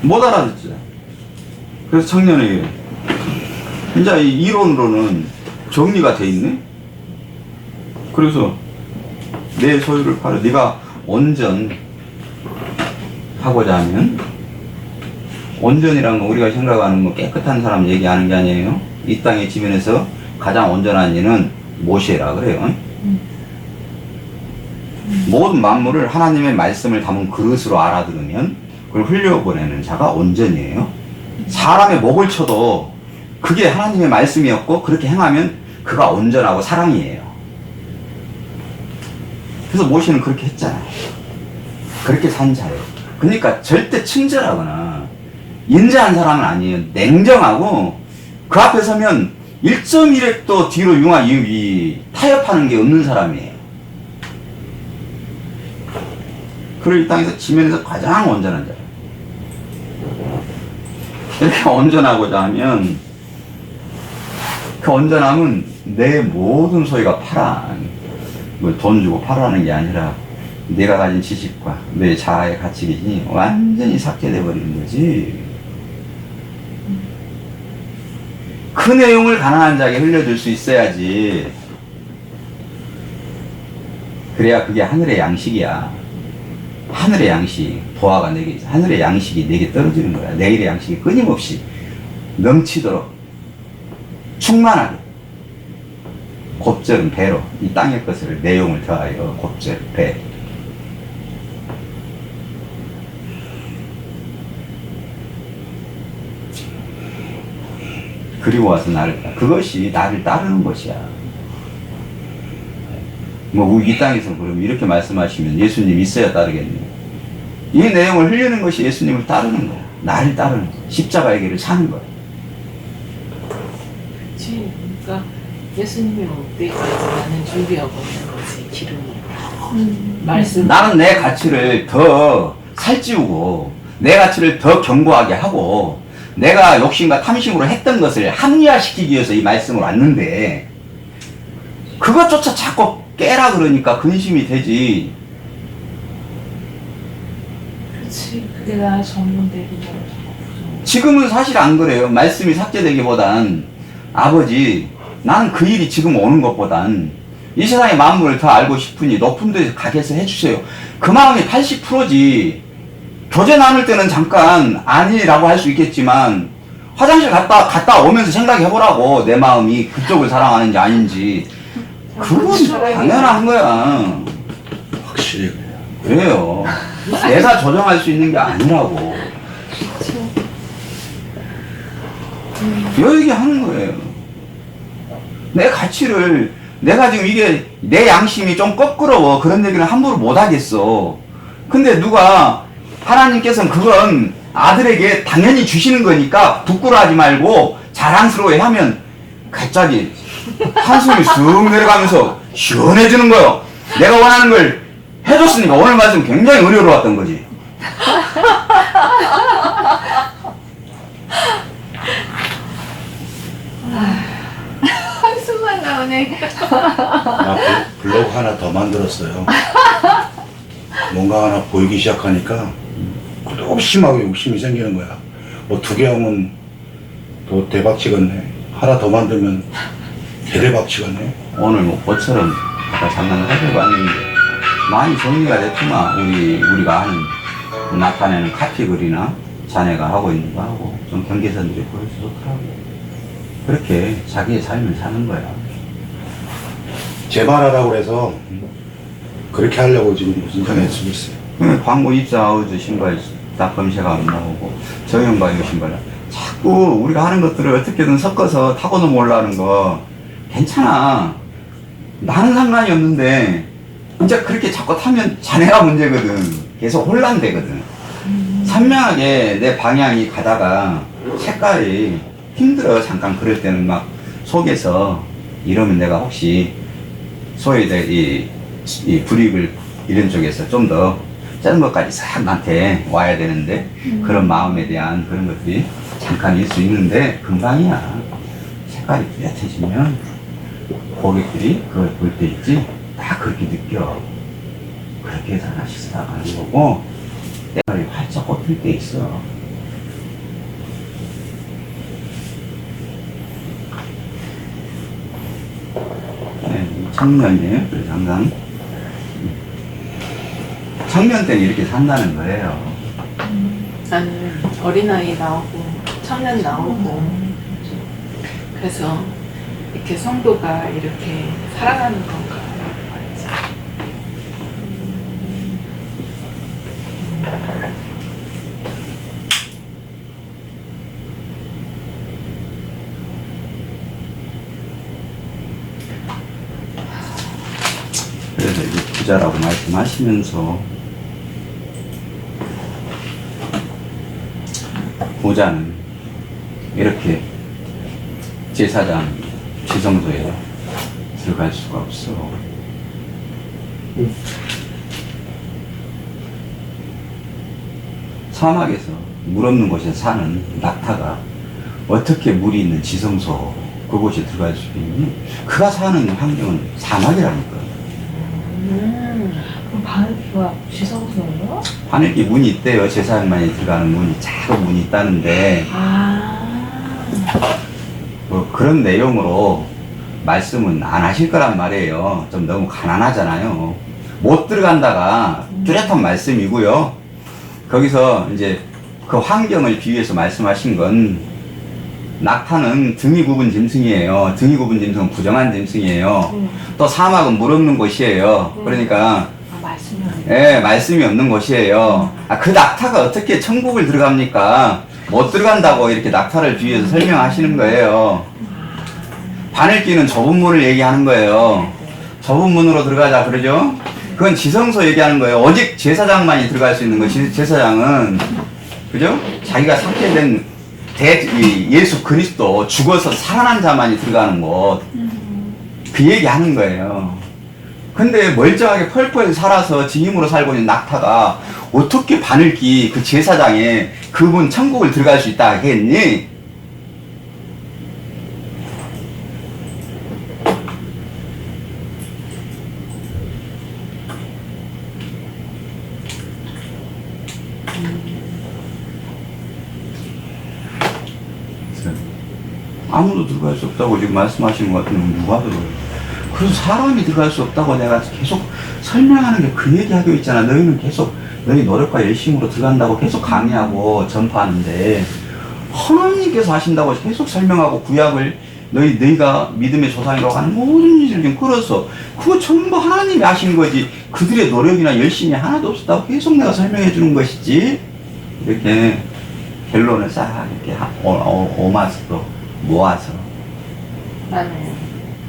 못 알아듣죠. 그래서 청년에게 이제 이 이론으로는 정리가 돼 있네. 그래서 내 소유를 팔아 네가 온전하고자 하면, 온전이란 건 우리가 생각하는 거 깨끗한 사람 얘기하는 게 아니에요. 이 땅의 지면에서 가장 온전한 이는 모세라 그래요. 모든 만물을 하나님의 말씀을 담은 그릇으로 알아들으면 그걸 흘려보내는 자가 온전이에요. 사람의 목을 쳐도 그게 하나님의 말씀이었고 그렇게 행하면 그가 온전하고 사랑이에요. 그래서 모세는 그렇게 했잖아요. 그렇게 산 자예요. 그러니까 절대 친절하거나 인자한 사람은 아니에요. 냉정하고 그 앞에 서면 1.1획도 뒤로 융합이 타협하는 게 없는 사람이에요. 그리고 이 땅에서 지면에서 가장 온전한 자예요. 이렇게 온전하고자 하면 그 온전함은 내 모든 소유가 돈 주고 팔아라는 게 아니라 네가 가진 지식과 너의 자아의 가치 기준이 완전히 삭제돼 버리는 거지. 그 내용을 가난한 자에게 흘려줄 수 있어야지. 그래야 그게 하늘의 양식이야. 하늘의 양식, 보아가 내게, 하늘의 양식이 내게 떨어지는 거야. 내일의 양식이 끊임없이 넘치도록 충만하게. 곱절은 배로, 이 땅의 것을 내용을 더하여 곱절, 배. 그리고 와서 그것이 나를 따르는 것이야. 뭐, 이 땅에서 그러면 이렇게 말씀하시면 예수님 있어야 따르겠네요. 이 내용을 흘리는 것이 예수님을 따르는 거야. 나를 따르는 거야. 십자가의 길을 사는 거야. 그치. 그러니까 예수님이 올 때까지 나는 준비하고 있는 거지, 기름을. 말씀. 나는 내 가치를 더 살찌우고, 내 가치를 더 견고하게 하고, 내가 욕심과 탐심으로 했던 것을 합리화시키기 위해서 이 말씀을 왔는데, 그것조차 자꾸 깨라 그러니까 근심이 되지. 그치. 그게 나의 전문되기 지금은 사실 안 그래요. 말씀이 삭제되기보단, 아버지, 나는 그 일이 지금 오는 것보단, 이 세상의 만물을 더 알고 싶으니 높은 데서 가게 해서 해주세요. 그 마음이 80%지. 교제 나눌 때는 잠깐 아니라고 할 수 있겠지만, 화장실 갔다 오면서 생각해보라고. 내 마음이 그쪽을 사랑하는지 아닌지. 그건 당연한 거야. 확실히 그래요. 내가 조정할 수 있는 게 아니라고. 이 얘기하는 거예요. 내 가치를, 내가 지금 이게 내 양심이 좀 껄끄러워. 그런 얘기를 함부로 못 하겠어. 근데 누가, 하나님께서는 그건 아들에게 당연히 주시는 거니까 부끄러워하지 말고 자랑스러워 하면 갑자기 한숨이 쑥 내려가면서 시원해지는 거예요. 내가 원하는 걸 해줬으니까 오늘 말씀 굉장히 의료로웠던 거지. 한숨만 나오네. 나 블로그 하나 더 만들었어요. 뭔가 하나 보이기 시작하니까 너무 심하게 욕심이 생기는 거야. 뭐 2개 하면 또 대박 치겠네. 하나 더 만들면 대대박 치겠네. 오늘 뭐 보처럼 아까 잠깐 하려고 하는데 많이 정리가 됐지만 우리가 하는 나타내는 카피글이나 자네가 하고 있는 거 하고 좀 경계선들이 보일 수 좋더라고. 그렇게 자기의 삶을 사는 거야. 재발하라고 그래서 그렇게 하려고 지금 인터넷 쓰고 있어요. 광고 입사 아우즈 신발 딱 검색하면 나오고 정형과의 신발 자꾸 우리가 하는 것들을 어떻게든 섞어서 타고도 몰라는 거 괜찮아. 나는 상관이 없는데 진짜 그렇게 자꾸 타면 자네가 문제거든. 계속 혼란되거든. 선명하게 내 방향이 가다가 색깔이 힘들어. 잠깐 그럴 때는 막 속에서 이러면 내가 혹시 소위 이 불이익을 이런 쪽에서 좀 더 짧은 것까지 싹 나한테 와야 되는데 그런 마음에 대한 그런 것들이 잠깐일 수 있는데 금방이야. 색깔이 뚜렷해지면 고객들이 그걸 볼 때 있지 다 그렇게 느껴. 그렇게 해서 하나씩 살아가는 거고 때깔이 활짝 꽂힐 때 있어. 네, 청년이에요. 그래서 항상 청년 때는 이렇게 산다는 거예요. 나는 어린아이 나오고 청년 나오고 그래서 이렇게 성도가 이렇게 살아가는 건가 말이지. 그래서 이제 부자라고 말씀하시면서 부자는 이렇게 제사장 지성소에 들어갈 수가 없어. 사막에서 물 없는 곳에 사는 낙타가 어떻게 물이 있는 지성소 그곳에 들어갈 수 있니? 그가 사는 환경은 사막이라니까. 그럼 바늘기가 지성소예요? 바늘기 문이 있대요. 제사장만이 들어가는 문이 작은 문이 있다는데 뭐 그런 내용으로 말씀은 안 하실 거란 말이에요. 좀 너무 가난하잖아요. 못 들어간다가 뚜렷한 말씀이고요. 거기서 이제 그 환경을 비유해서 말씀하신 건 낙타는 등이 굽은 짐승이에요. 등이 굽은 짐승은 부정한 짐승이에요. 또 사막은 물 없는 곳이에요. 그러니까 말씀이 말씀이 없는 곳이에요. 그 낙타가 어떻게 천국을 들어갑니까? 못 들어간다고 이렇게 낙타를 비유해서 설명하시는 거예요. 바늘기는 좁은 문을 얘기하는 거예요. 좁은 문으로 들어가자 그러죠? 그건 지성소 얘기하는 거예요. 오직 제사장만이 들어갈 수 있는 거. 제사장은 그죠? 자기가 삭제된 예수 그리스도 죽어서 살아난 자만이 들어가는 곳. 그 얘기 하는 거예요. 근데 멀쩡하게 펄펄 살아서 지힘으로 살고 있는 낙타가 어떻게 바늘기 그 제사장에 그분 천국을 들어갈 수 있다 하겠니? 아무도 들어갈 수 없다고 지금 말씀하시는 것 같은데 누가 들어가요? 그래서 사람이 들어갈 수 없다고 내가 계속 설명하는 게 그 얘기하고 있잖아. 너희는 계속 너희 노력과 열심으로 들어간다고 계속 강의하고 전파하는데 하나님께서 하신다고 계속 설명하고 구약을 너희가 믿음의 조상이라고 하는 모든 일을 좀 끌어서 그거 전부 하나님이 하신 거지 그들의 노력이나 열심이 하나도 없었다고 계속 내가 설명해 주는 것이지. 이렇게 결론을 싹 이렇게 오마서 모아서 나는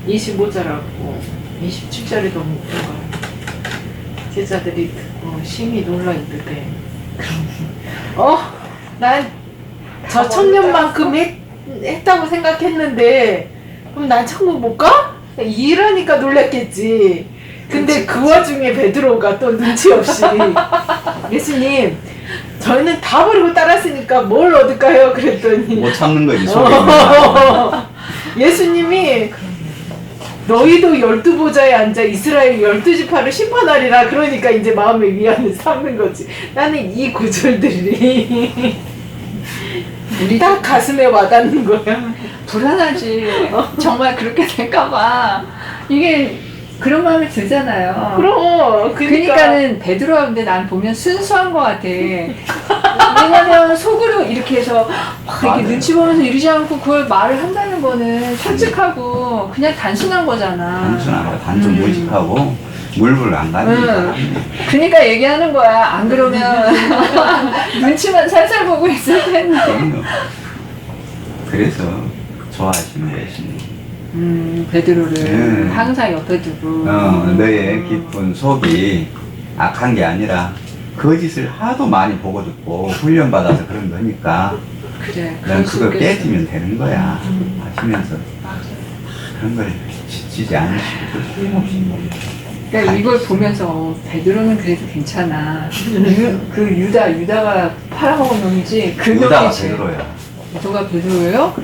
25절하고 27절이 너무 웃긴 거야. 제자들이 듣고 심히 놀라 있는데 난 저 청년만큼 했다고 생각했는데 그럼 난 천국 못 가? 이러니까 놀랐겠지. 근데 그 와중에 베드로가 또 눈치 없이 예수님 저희는 다 버리고 따랐으니까 뭘 얻을까요? 그랬더니 못 참는 거지 속에 예수님이 너희도 12보좌에 앉아 이스라엘 12지파를 심판하리라. 그러니까 이제 마음의 위안을 삼는 거지. 나는 이 구절들이 딱 가슴에 와닿는 거야. 불안하지. 정말 그렇게 될까봐. 이게 그런 마음이 들잖아요. 그러니까는 베드로가 근데 난 보면 순수한 것 같아. 왜냐면 속으로 이렇게 해서 막 이렇게 눈치 보면서 이러지 않고 그걸 말을 한다는 거는 솔직하고 그냥 단순한 거잖아. 단순하고 단순 무식하고 물불 안 가는 사람. 그러니까 얘기하는 거야. 안 그러면 눈치만 살살 보고 있을 텐데. 그래서 좋아하시는 예수님. 베드로를 항상 옆에 두고 너의 깊은 속이 악한 게 아니라 거짓을 하도 많이 보고 듣고 훈련받아서 그런 거니까 그래. 넌 그거 깨지면 되는 거야 하시면서 그런 걸 지치지 않으시고 그러니까 이걸 보면서 베드로는 그래도 괜찮아. 유다가 팔아먹은 놈이지. 그 유다가 놈이지. 베드로야. 유다가 베드로예요?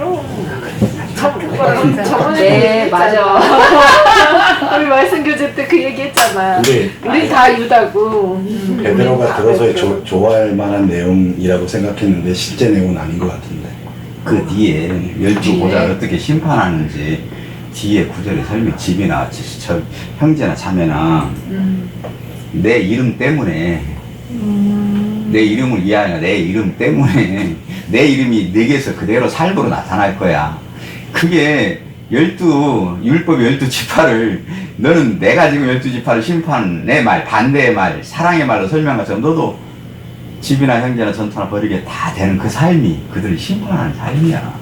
저번에 네, 맞아. 우리 말씀 교제 때 그 얘기 했잖아. 근데 우리 다 유다고. 베드로가 들어서 좋아할 만한 내용이라고 생각했는데 실제 내용은 아닌 것 같은데. 그 뒤에 12보좌를 어떻게 심판하는지 뒤에 구절에 설명 집이나 형제나 자매나 내 이름 때문에 내 이름을 이해하냐 내 이름 때문에 내 이름이 내게서 그대로 삶으로 나타날 거야. 그게 율법 12지파를 너는 내가 지금 12지파를 심판의 말 반대의 말 사랑의 말로 설명한 것처럼 너도 집이나 형제나 전투나 버리게 다 되는 그 삶이 그들을 심판하는 삶이야.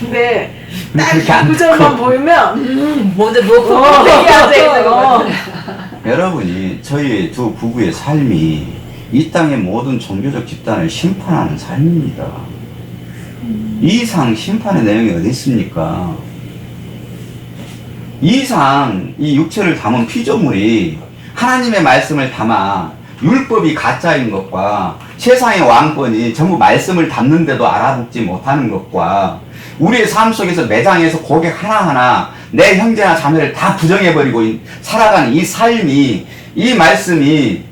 근데 그렇게 딱 안 구절만 듣고 보이면 뭐든 얘기하자 이거. 여러분이 저희 두 부부의 삶이 이 땅의 모든 종교적 집단을 심판하는 삶입니다. 이 이상 심판의 내용이 어디 있습니까? 이 이상 이 육체를 담은 피조물이 하나님의 말씀을 담아 율법이 가짜인 것과 세상의 왕권이 전부 말씀을 담는데도 알아듣지 못하는 것과 우리의 삶 속에서 매장에서 고객 하나하나 내 형제나 자매를 다 부정해버리고 살아가는 이 삶이, 이 말씀이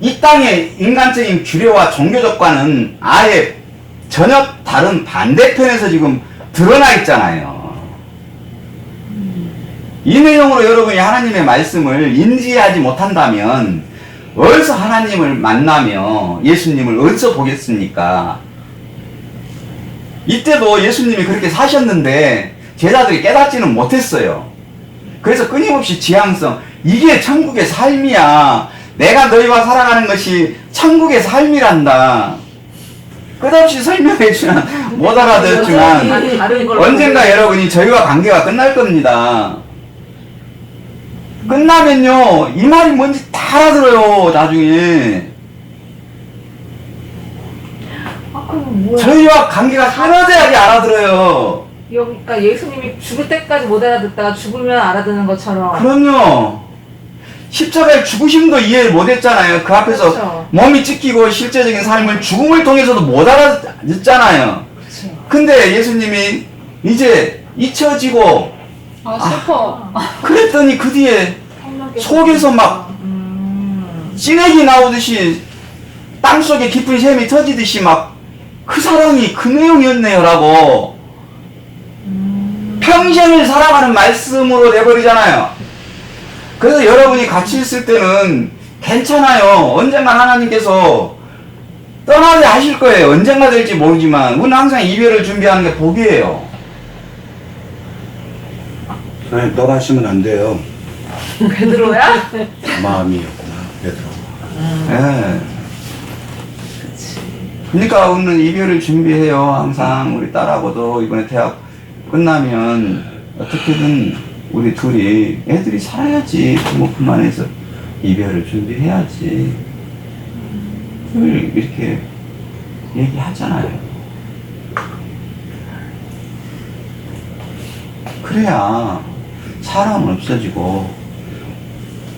이 땅의 인간적인 규례와 종교적과는 아예 전혀 다른 반대편에서 지금 드러나 있잖아요. 이 내용으로 여러분이 하나님의 말씀을 인지하지 못한다면 어디서 하나님을 만나며 예수님을 어디서 보겠습니까? 이때도 예수님이 그렇게 사셨는데 제자들이 깨닫지는 못했어요. 그래서 끊임없이 지향성, 이게 천국의 삶이야. 내가 너희와 살아가는 것이 천국의 삶이란다. 끝없이 설명해주면 못 알아듣지만 다른 걸로 언젠가 여러분이 저희와 관계가 끝날 겁니다. 끝나면요, 이 말이 뭔지 다 알아들어요, 나중에. 그럼 뭐야? 저희와 관계가 끊어져야지 알아들어요. 그러니까 예수님이 죽을 때까지 못 알아듣다가 죽으면 알아듣는 것처럼. 그럼요. 십자가의 죽으심도 이해를 못했잖아요. 그 앞에서 그렇죠. 몸이 찢기고 실제적인 삶을 죽음을 통해서도 못 알아듣잖아요. 그렇죠. 근데 예수님이 이제 잊혀지고 슬퍼. 그랬더니 그 뒤에 속에서 막 찌내기 나오듯이 땅속에 깊은 샘이 터지듯이 막 그 사랑이 그 내용이었네요라고 평생을 살아가는 말씀으로 내버리잖아요. 그래서 여러분이 같이 있을 때는 괜찮아요. 언젠가 하나님께서 떠나게 하실 거예요. 언젠가 될지 모르지만 우리는 항상 이별을 준비하는 게 복이에요. 하나님 떠나시면 안 돼요. 베드로야? 마음이었구나, 베드로. 예. 그러니까 우리는 이별을 준비해요. 항상 우리 딸하고도 이번에 대학 끝나면 어떻게든 우리 둘이 애들이 살아야지. 부모품 안에서 이별을 준비해야지. 늘 이렇게 얘기하잖아요. 그래야 사람은 없어지고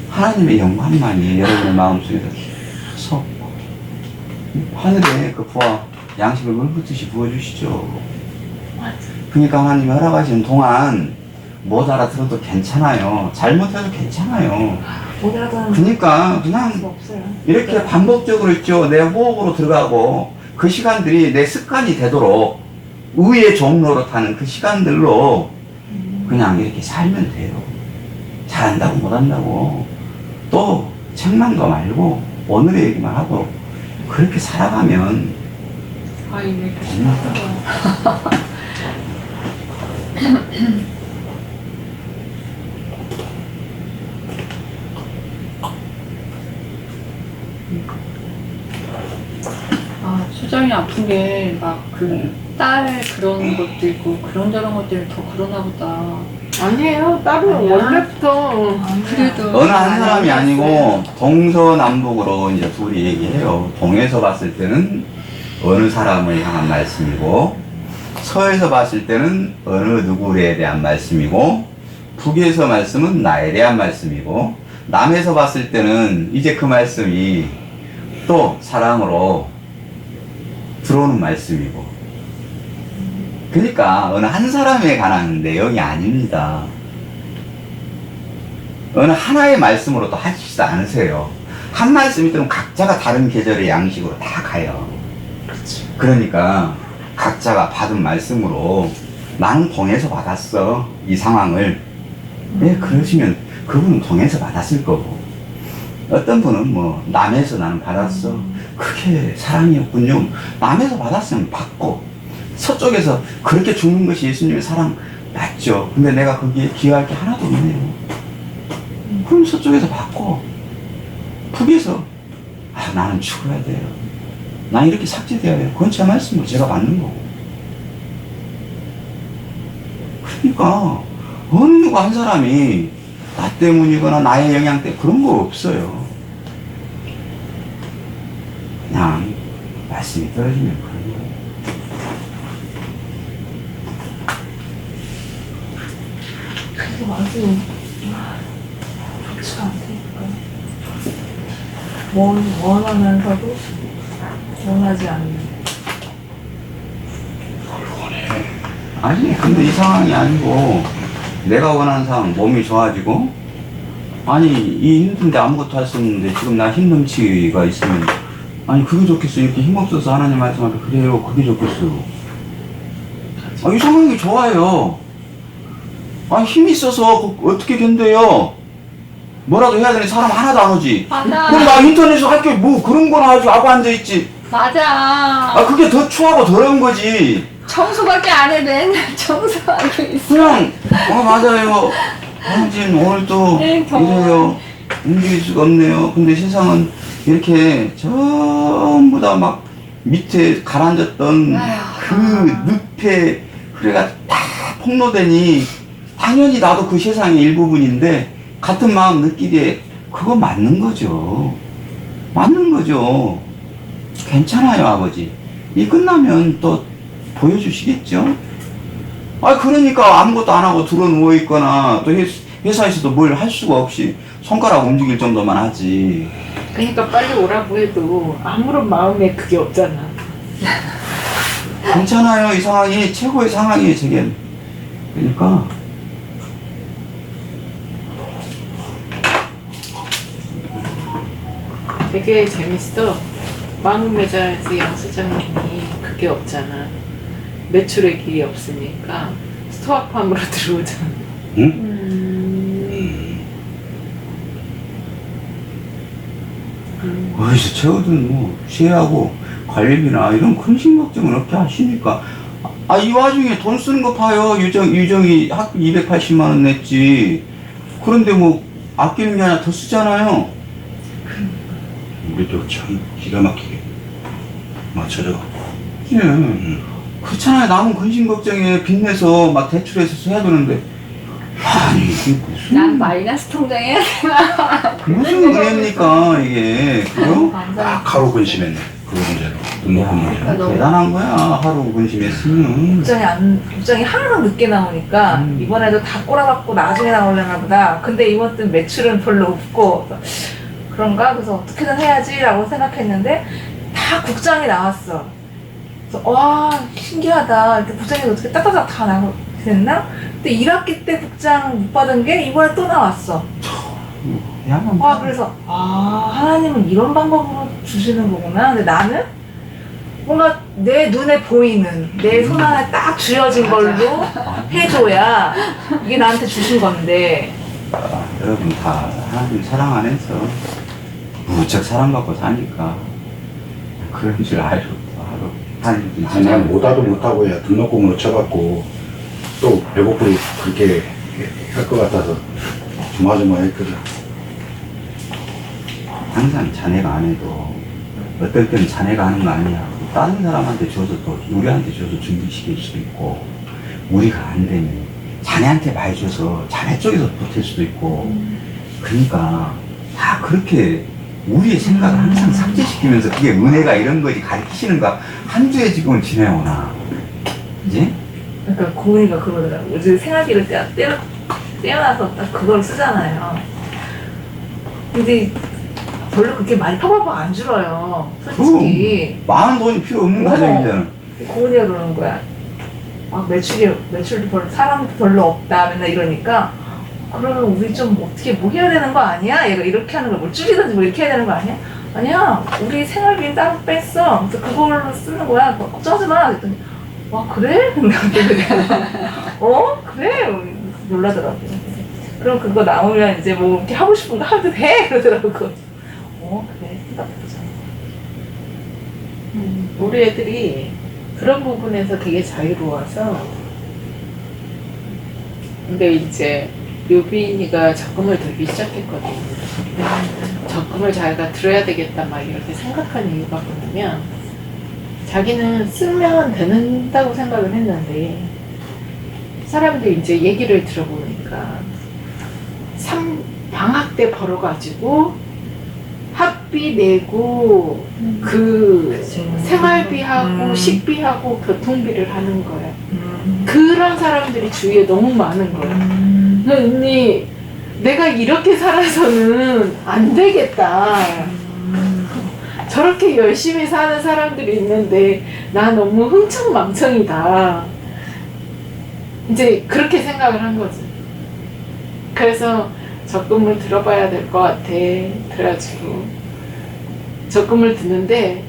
하나님의 영광만이 여러분의 마음속에서 계속 하늘에 그 부와 양식을 물붓듯이 부어주시죠. 그러니까 하나님이 허락하시는 동안 못 알아들어도 괜찮아요. 잘못해도 괜찮아요. 못 알아듣는 그러니까 그냥 수가 없어요. 이렇게 반복적으로 있죠. 내 호흡으로 들어가고 그 시간들이 내 습관이 되도록 의의 종로로 타는 그 시간들로 그냥 이렇게 살면 돼요. 잘한다고 못한다고 또 책만 거 말고 오늘의 얘기만 하고 그렇게 살아가면 아이네. 수정이 아픈 게 막 그 딸 그런 것도 있고 그런저런 것들이 더 그러나 보다. 아니에요. 딸은 아니야? 원래부터 그래도 어느 한 사람이 아니고 동서남북으로 이제 둘이 얘기해요. 동에서 봤을 때는 어느 사람을 향한 말씀이고 서에서 봤을 때는 어느 누구에 대한 말씀이고 북에서 말씀은 나에 대한 말씀이고 남에서 봤을 때는 이제 그 말씀이 또 사랑으로 들어오는 말씀이고 그러니까 어느 한 사람에 관한 내용이 아닙니다. 어느 하나의 말씀으로 또 하시지 않으세요. 한 말씀이 되면 각자가 다른 계절의 양식으로 다 가요. 그러니까 각자가 받은 말씀으로 나는 동에서 받았어. 이 상황을. 네, 그러시면 그분은 동에서 받았을 거고 어떤 분은 뭐 남에서 나는 받았어. 그게 사랑이었군요. 남에서 받았으면 받고 서쪽에서 그렇게 죽는 것이 예수님의 사랑 맞죠. 근데 내가 거기에 기여할 게 하나도 없네요. 그럼 서쪽에서 받고 북에서 나는 죽어야 돼요. 난 이렇게 삭제되어야 해요. 그건 제 말씀으로 제가 받는 거고. 그러니까 어느 누구 한 사람이 나 때문이거나 나의 영향 때문에 그런 거 없어요. 그냥 말씀이 떨어지면 그런 거예요. 그래서 아주 좋지가 않다니까. 원하면서도 원하지 않는. 아니 근데 이 상황이 아니고 내가 원하는 상황, 몸이 좋아지고 아니 이 힘든데 아무것도 할 수 없는데 지금 나 힘 넘치가 있으면 아니 그게 좋겠어. 이렇게 힘없어서 하나님 말씀하면 그래요, 그게 좋겠어요. 이 상황이 좋아요. 힘이 있어서 어떻게 된대요. 뭐라도 해야 되는 사람 하나도 안 오지. 그럼 나 인터넷에서 할 게 뭐 그런 거나 하지. 하고 앉아있지. 맞아. 그게 더 추하고 더러운 거지. 청소밖에 안 해. 맨날 청소하고 있어. 그냥 맞아요. 황진 오늘 또 네, 정말. 이래요. 움직일 수가 없네요. 근데 세상은 이렇게 전부 다 막 밑에 가라앉았던 그 늪에 흐레가 다 폭로되니 당연히 나도 그 세상의 일부분인데 같은 마음 느끼기에 그거 맞는 거죠. 맞는 거죠. 괜찮아요, 아버지. 이 끝나면 또 보여주시겠죠? 그러니까 아무것도 안 하고 들어 누워 있거나 또 회사에서도 뭘 할 수가 없이 손가락 움직일 정도만 하지. 그러니까 빨리 오라고 해도 아무런 마음에 그게 없잖아. 괜찮아요. 이 상황이 최고의 상황이에요, 제겐. 그러니까 되게 재밌어. 마음매자에서 양 소장님이 그게 없잖아. 매출액이 없으니까 스토어팜으로 들어오잖아. 응? 어디서 채우든 뭐 시해하고 관리비나 이런 그런 심각증은 없게 하시니까 이 와중에 돈 쓰는 거 봐요. 유정이 학비 280만 원 냈지. 그런데 뭐 아끼는 게 아니라 더 쓰잖아요. 우리도 참 기가 막히게 맞춰줘. 예. 그렇잖아요. 남은 근심 걱정에 빚내서 막 대출해서 해야 되는데 아니 이게 무슨 난 마이너스 통장에 무슨 은혜입니까 이게. 그죠? 하루 근심했네. 그 문제로. 등록금 문제로. 너무- 대단한 거야. 하루 근심했으면. 국장이 항상 늦게 나오니까 이번에도 다 꼬라박고 나중에 나오려나 보다. 근데 이번 때 매출은 별로 없고 그런가? 그래서 어떻게든 해야지라고 생각했는데 다 국장이 나왔어. 그래서 와 신기하다. 이렇게 국장이 어떻게 따다닥 다 나고 됐나? 근데 1학기 때 국장 못 받은 게 이번에 또 나왔어. 야만 그래서 하나님은 이런 방법으로 주시는 거구나. 근데 나는 뭔가 내 눈에 보이는 내 손 안에 딱 쥐어진 걸로 해줘야 이게 나한테 주신 건데. 여러분 다 하나님 사랑 안에서 무척 사랑받고 사니까 그런 줄 알고 하루 하나님 아니, 난 못하도 못하고 야 등록금으로 쳐갖고 또 배고프니 그렇게 할 것 같아서 조마조마했거든. 항상 자네가 안 해도 어떨 때는 자네가 하는 거 아니야. 다른 사람한테 줘서 또 우리한테 줘서 준비시킬 수도 있고 우리가 안 되면 자네한테 많이 줘서 자네 쪽에서 보탤 수도 있고 그러니까 다 그렇게 우리의 생각을 항상 삭제시키면서 그게 은혜가 이런 거지 가르치시는가 한 주에 지금 지내오나 이제? 그러니까 고은이가 그러더라고. 요즘 생활비를 떼어놔서 딱 그걸 쓰잖아요. 근데 별로 그렇게 많이 팍팍팍 안 줄어요. 솔직히. 많은 돈이 필요 없는 가정이잖아. 고은이가 그러는 거야. 매출도 별로, 사람도 별로 없다. 맨날 이러니까. 그러면 우리 좀 어떻게 뭐 해야 되는 거 아니야? 얘가 이렇게 하는 걸 뭐 줄이든지 뭐 이렇게 해야 되는 거 아니야? 아니야. 우리 생활비 따로 뺐어. 그래서 그걸로 쓰는 거야. 걱정하지 마. 그랬더니 와 그래? 그래? 놀라더라고요. 그럼 그거 나오면 이제 뭐 이렇게 하고 싶은 거 하도 돼? 그러더라고. 그래. 생각해보자. 우리 애들이 그런 부분에서 되게 자유로워서. 근데 이제 묘빈이가 적금을 들기 시작했거든. 적금을 자기가 들어야 되겠다 막 이렇게 생각한 이유가 뭐냐면 자기는 쓰면 되는다고 생각을 했는데 사람들이 이제 얘기를 들어보니까 방학 때 벌어가지고 학비 내고 그 생활비하고 식비하고 교통비를 하는 거야. 그런 사람들이 주위에 너무 많은 거야. 언니 내가 이렇게 살아서는 안 되겠다. 그렇게 열심히 사는 사람들이 있는데 나 너무 흥청망청이다. 이제 그렇게 생각을 한 거지. 그래서 적금을 들어봐야 될 것 같아. 그래가지고 적금을 드는데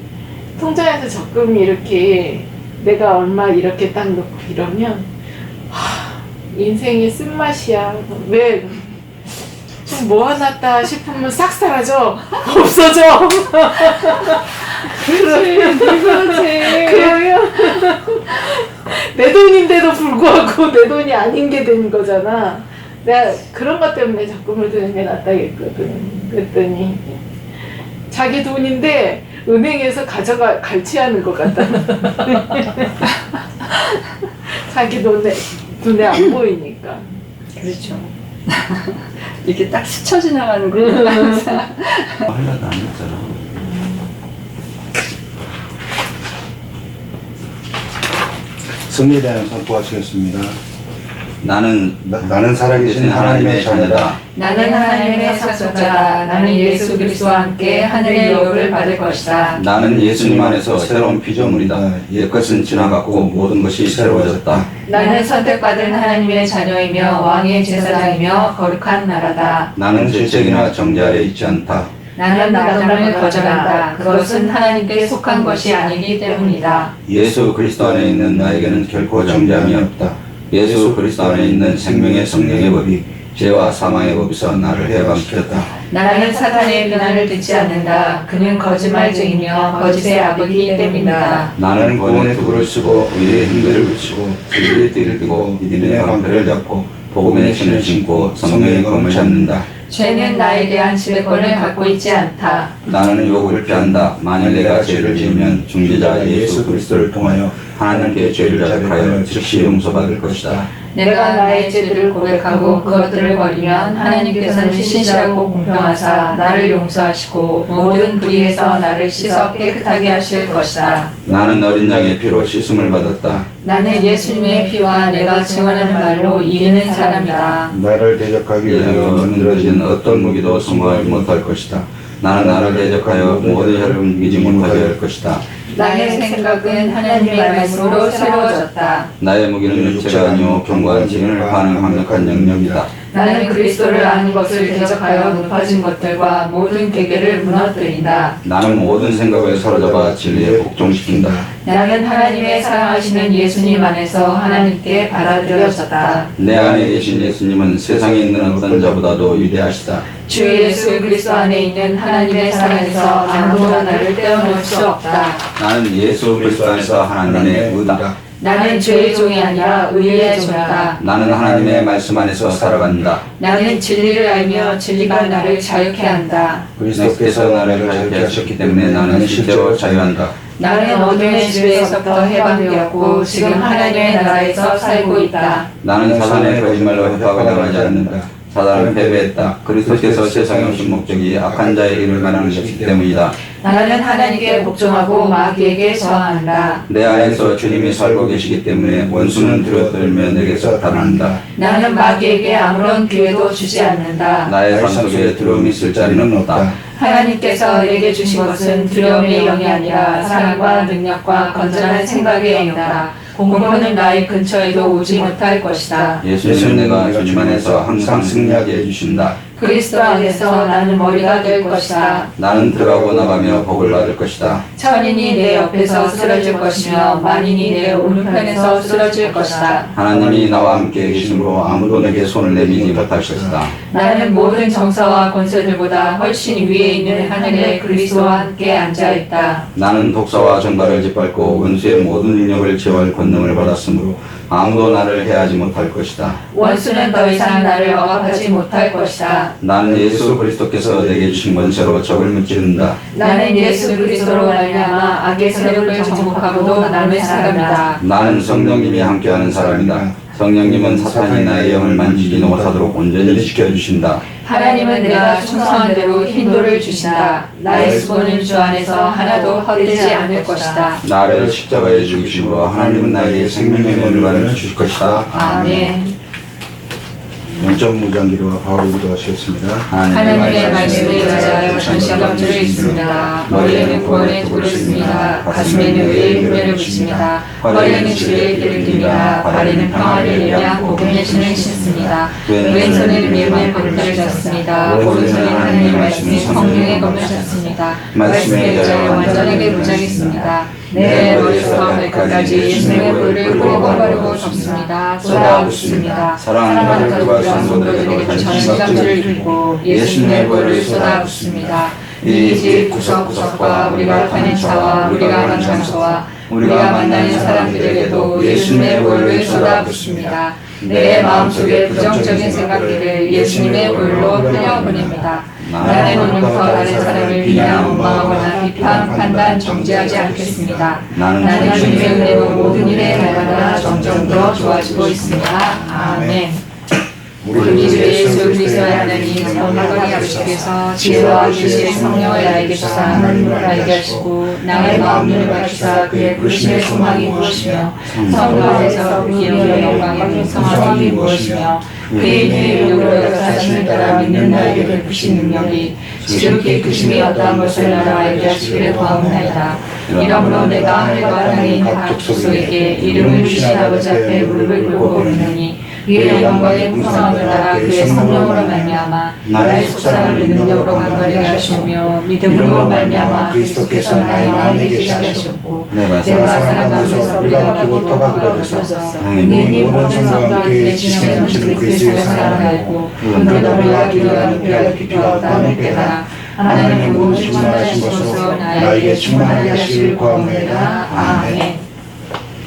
통장에서 적금이 이렇게 내가 얼마 이렇게 딱 넣고 이러면 인생이 쓴맛이야. 왜? 좀 모아놨다 싶으면 싹 사라져. 없어져. 그러면 내 돈인데도 불구하고 내 돈이 아닌 게 되는 거잖아. 내가 그런 것 때문에 적금을 드는 게 낫다겠거든. 그랬더니 자기 돈인데 은행에서 갈취하는 것 같다. 자기 눈에 안 보이니까. 그렇죠. 이렇게 딱 스쳐 지나가는 거예요. 항상. 하려도 안 했잖아. 승리에 대한 선포하시겠습니다. 나는 나는 살아계신 하나님의 자녀다. 나는 하나님의 상속자다. 나는 예수 그리스도와 함께 하늘의 유업을 받을 것이다. 나는 예수님 안에서 새로운 피조물이다. 옛것은 지나갔고 모든 것이 새로워졌다. 나는 선택받은 하나님의 자녀이며 왕의 제사장이며 거룩한 나라다. 나는 질책이나 정죄 아래 있지 않다. 나는 나됨을 거절한다. 그것은 하나님께 속한 것이 아니기 때문이다. 예수 그리스도 안에 있는 나에게는 결코 정죄함이 없다. 예수 그리스도 안에 있는 생명의 성령의 법이 죄와 사망의 법에서 나를 해방시켰다. 나는 사탄의 비난을 듣지 않는다. 그는 거짓말쟁이며 거짓의 아버지이기 때문이다. 나는 구원의 도구를 쓰고 의의 힘들을 붙이고 진리의 띠를 띠고 믿음의 방패를 잡고 복음의 신을 신고 성령의 검을 잡는다. 죄는 나에 대한 지배권을 갖고 있지 않다. 나는 욕을 피한다. 만일 내가 죄를 지으면 중재자 예수 그리스도를 통하여 하나님께 죄를 자백하여 즉시 용서받을 것이다. 내가 나의 죄들을 고백하고 그것들을 버리면 하나님께서는 신실하고 공평하사 나를 용서하시고 모든 불의에서 나를 씻어 깨끗하게 하실 것이다. 나는 어린 양의 피로 씻음을 받았다. 나는 예수님의 피와 내가 증언하는 말로 이기는 사람이다. 나를 대적하기 위하여 만들어진 어떤 무기도 성공하지 못할 것이다. 나는 나를 대적하여 모든 혀를 움직이지 못하게 할 것이다. 나의 생각은 하나님의 말씀으로 새로워졌다. 나의 무기는 육체가 아니오 견고한 진을 파는 강력한 영역이다. 나는 그리스도를 아는 것을 대적하여 높아진 것들과 모든 계계를 무너뜨린다. 나는 모든 생각을 사로잡아 진리에 복종시킨다. 나는 하나님의 사랑하시는 예수님 안에서 하나님께 받아들여졌다. 내 안에 계신 예수님은 세상에 있는 어떤 자보다도 위대하시다. 주 예수 그리스도 안에 있는 하나님의 사랑에서 아무도 나를 떼어놓을 수 없다. 나는 예수 그리스도 안에서 하나님의 의다. 나는 죄의 종이 아니라 의의 종이다. 나는 하나님의 말씀 안에서 살아간다. 나는 진리를 알며 진리가 나를 자유케 한다. 그리스도께서 나를 자유케 하셨기 때문에 나는 실제로 자유한다. 나는 어둠의 지배에서부터 해방되었고 지금 하나님의 나라에서 살고 있다. 나는 사단의 거짓말로 협박을 당하지 않는다. 사단은 패배했다. 그리스도께서 세상에 오신 목적이 악한 자의 일을 가능하셨기 때문이다. 나는 하나님께 복종하고 마귀에게 저항한다. 내 안에서 주님이 살고 계시기 때문에 원수는 두려워떨며 내게서 달아난다. 나는 마귀에게 아무런 기회도 주지 않는다. 나의 삶 속에 두려움이 있을 자리는 없다. 하나님께서 내게 주신 것은 두려움의 영이 아니라 사랑과 능력과 건전한 생각의 영이다. 공포는 나의 근처에도 오지 못할 것이다. 예수님은 내가 주님 안에서 항상 승리하게 해주신다. 그리스도 안에서 나는 머리가 될 것이다. 나는 들어가고 나가며 복을 받을 것이다. 천인이 내 옆에서 쓰러질 것이며 만인이 내 오른편에서 쓰러질 것이다. 하나님이 나와 함께 계심으로 아무도 내게 손을 내밀지 못할 것이다. 나는 모든 정사와 권세들보다 훨씬 위에 있는 하늘의 그리스도와 함께 앉아있다. 나는 독사와 정갈을 짓밟고 원수의 모든 능력을 제어할 권능을 받았으므로 아무도 나를 해하지 못할 것이다. 원수는 더 이상 나를 억압하지 못할 것이다. 나는 예수 그리스도께서 내게 주신 권세로 적을 무찌른다. 나는 예수 그리스도로 말미암아 악의 세력을 정복하고도 남의 사람이다. 나는 성령님이 함께하는 사람이다. 성령님은 사탄이 나의 영을 만지지 못하도록 온전히 지켜주신다. 하나님은 내가 충성한 대로 힘도를 주신다. 나의 수고는 주 안에서 하나도 헛되지 않을 것이다. 나를 십자가에 죽이심으로 하나님은 나에게 생명의 면류관을 주실 것이다. 아멘. 원점 무장기로와 바울로 기도하시겠습니다. 하나님의 말씀에 의지하여 전시갑주를 입습니다. 머리에는 구원의 도를 씁니다. 가슴에는 의의 흠매를 붙입니다. 허리에는 진리의 띠를 깁니다. 발에는 평화를 위한 복음의 신을 신습니다. 왼손에는 믿음의 권세를 잡습니다. 오른손에는 하나님의 말씀이 성령의 검을 잡습니다. 말씀에 의지하여 완전하게 무장했습니다. 내 머리부터 발끝까지 예수님의 보혈을 뿌리고 바르고 덮습니다. 쏟아붓습니다. 사랑하는 가족과 성도들에게 전시갑주를 입고 예수님의 보혈을 쏟아붓습니다. 이 집 구석구석과 우리가 가는 차와 우리가 가는 장소와 우리가 만나는 사람들에게도 예수님의 보혈을 쏟아붓습니다. 내 마음속에 부정적인 생각들을 예수님의 보혈로 흘려보냅니다. 나는 오늘부터 다른 사람을 비난, 원망하거나 비판, 판단, 정죄하지 않겠습니다. 나는 주님의 은혜로 모든 일에 날마다 점점 더 좋아지고 있습니다. 아멘. 우리 주 예수 그리스도의 하나님 선하거니 아버지께서 지혜와 계시의 성령을 나에게 주사 하나님을 알게 하시고 나의 마음을 밝히사 그의 부르심의 소망이 무엇이며 성도 안에서 그 기업의 영광의 성함이 무엇이며 그의 능력으로 역사하심을 따라 믿는 나에게 베푸신 능력이 지극히 크심이 어떠한 것을 나라 알게 하시기를 구하옵나이다. 이러므로 내가 하늘과 땅에 있는 각 족속에게 이름을 주신 아버지 앞에 무릎을 꿇고 부르노니 그의 영광의 풍성함을 따라 그의 성령으로 말미암아 나의 속상을 능력으로 강건하게 하시며 믿음으로 말미암아 그리스도께서 나의 마음에 계시게 하셨고 내가 살아가면서 우리가 바꾸고 터가기가 되소서. 내 모든 성도와 함께 지시는 그리스도의 사랑을 알고 오늘도 우리가 기도하는 피할 필요가 없다는 깨달아 하나님의 모든 충만하신 것으로 나에게 충만하게 하시길 구하옵나이다. 아멘.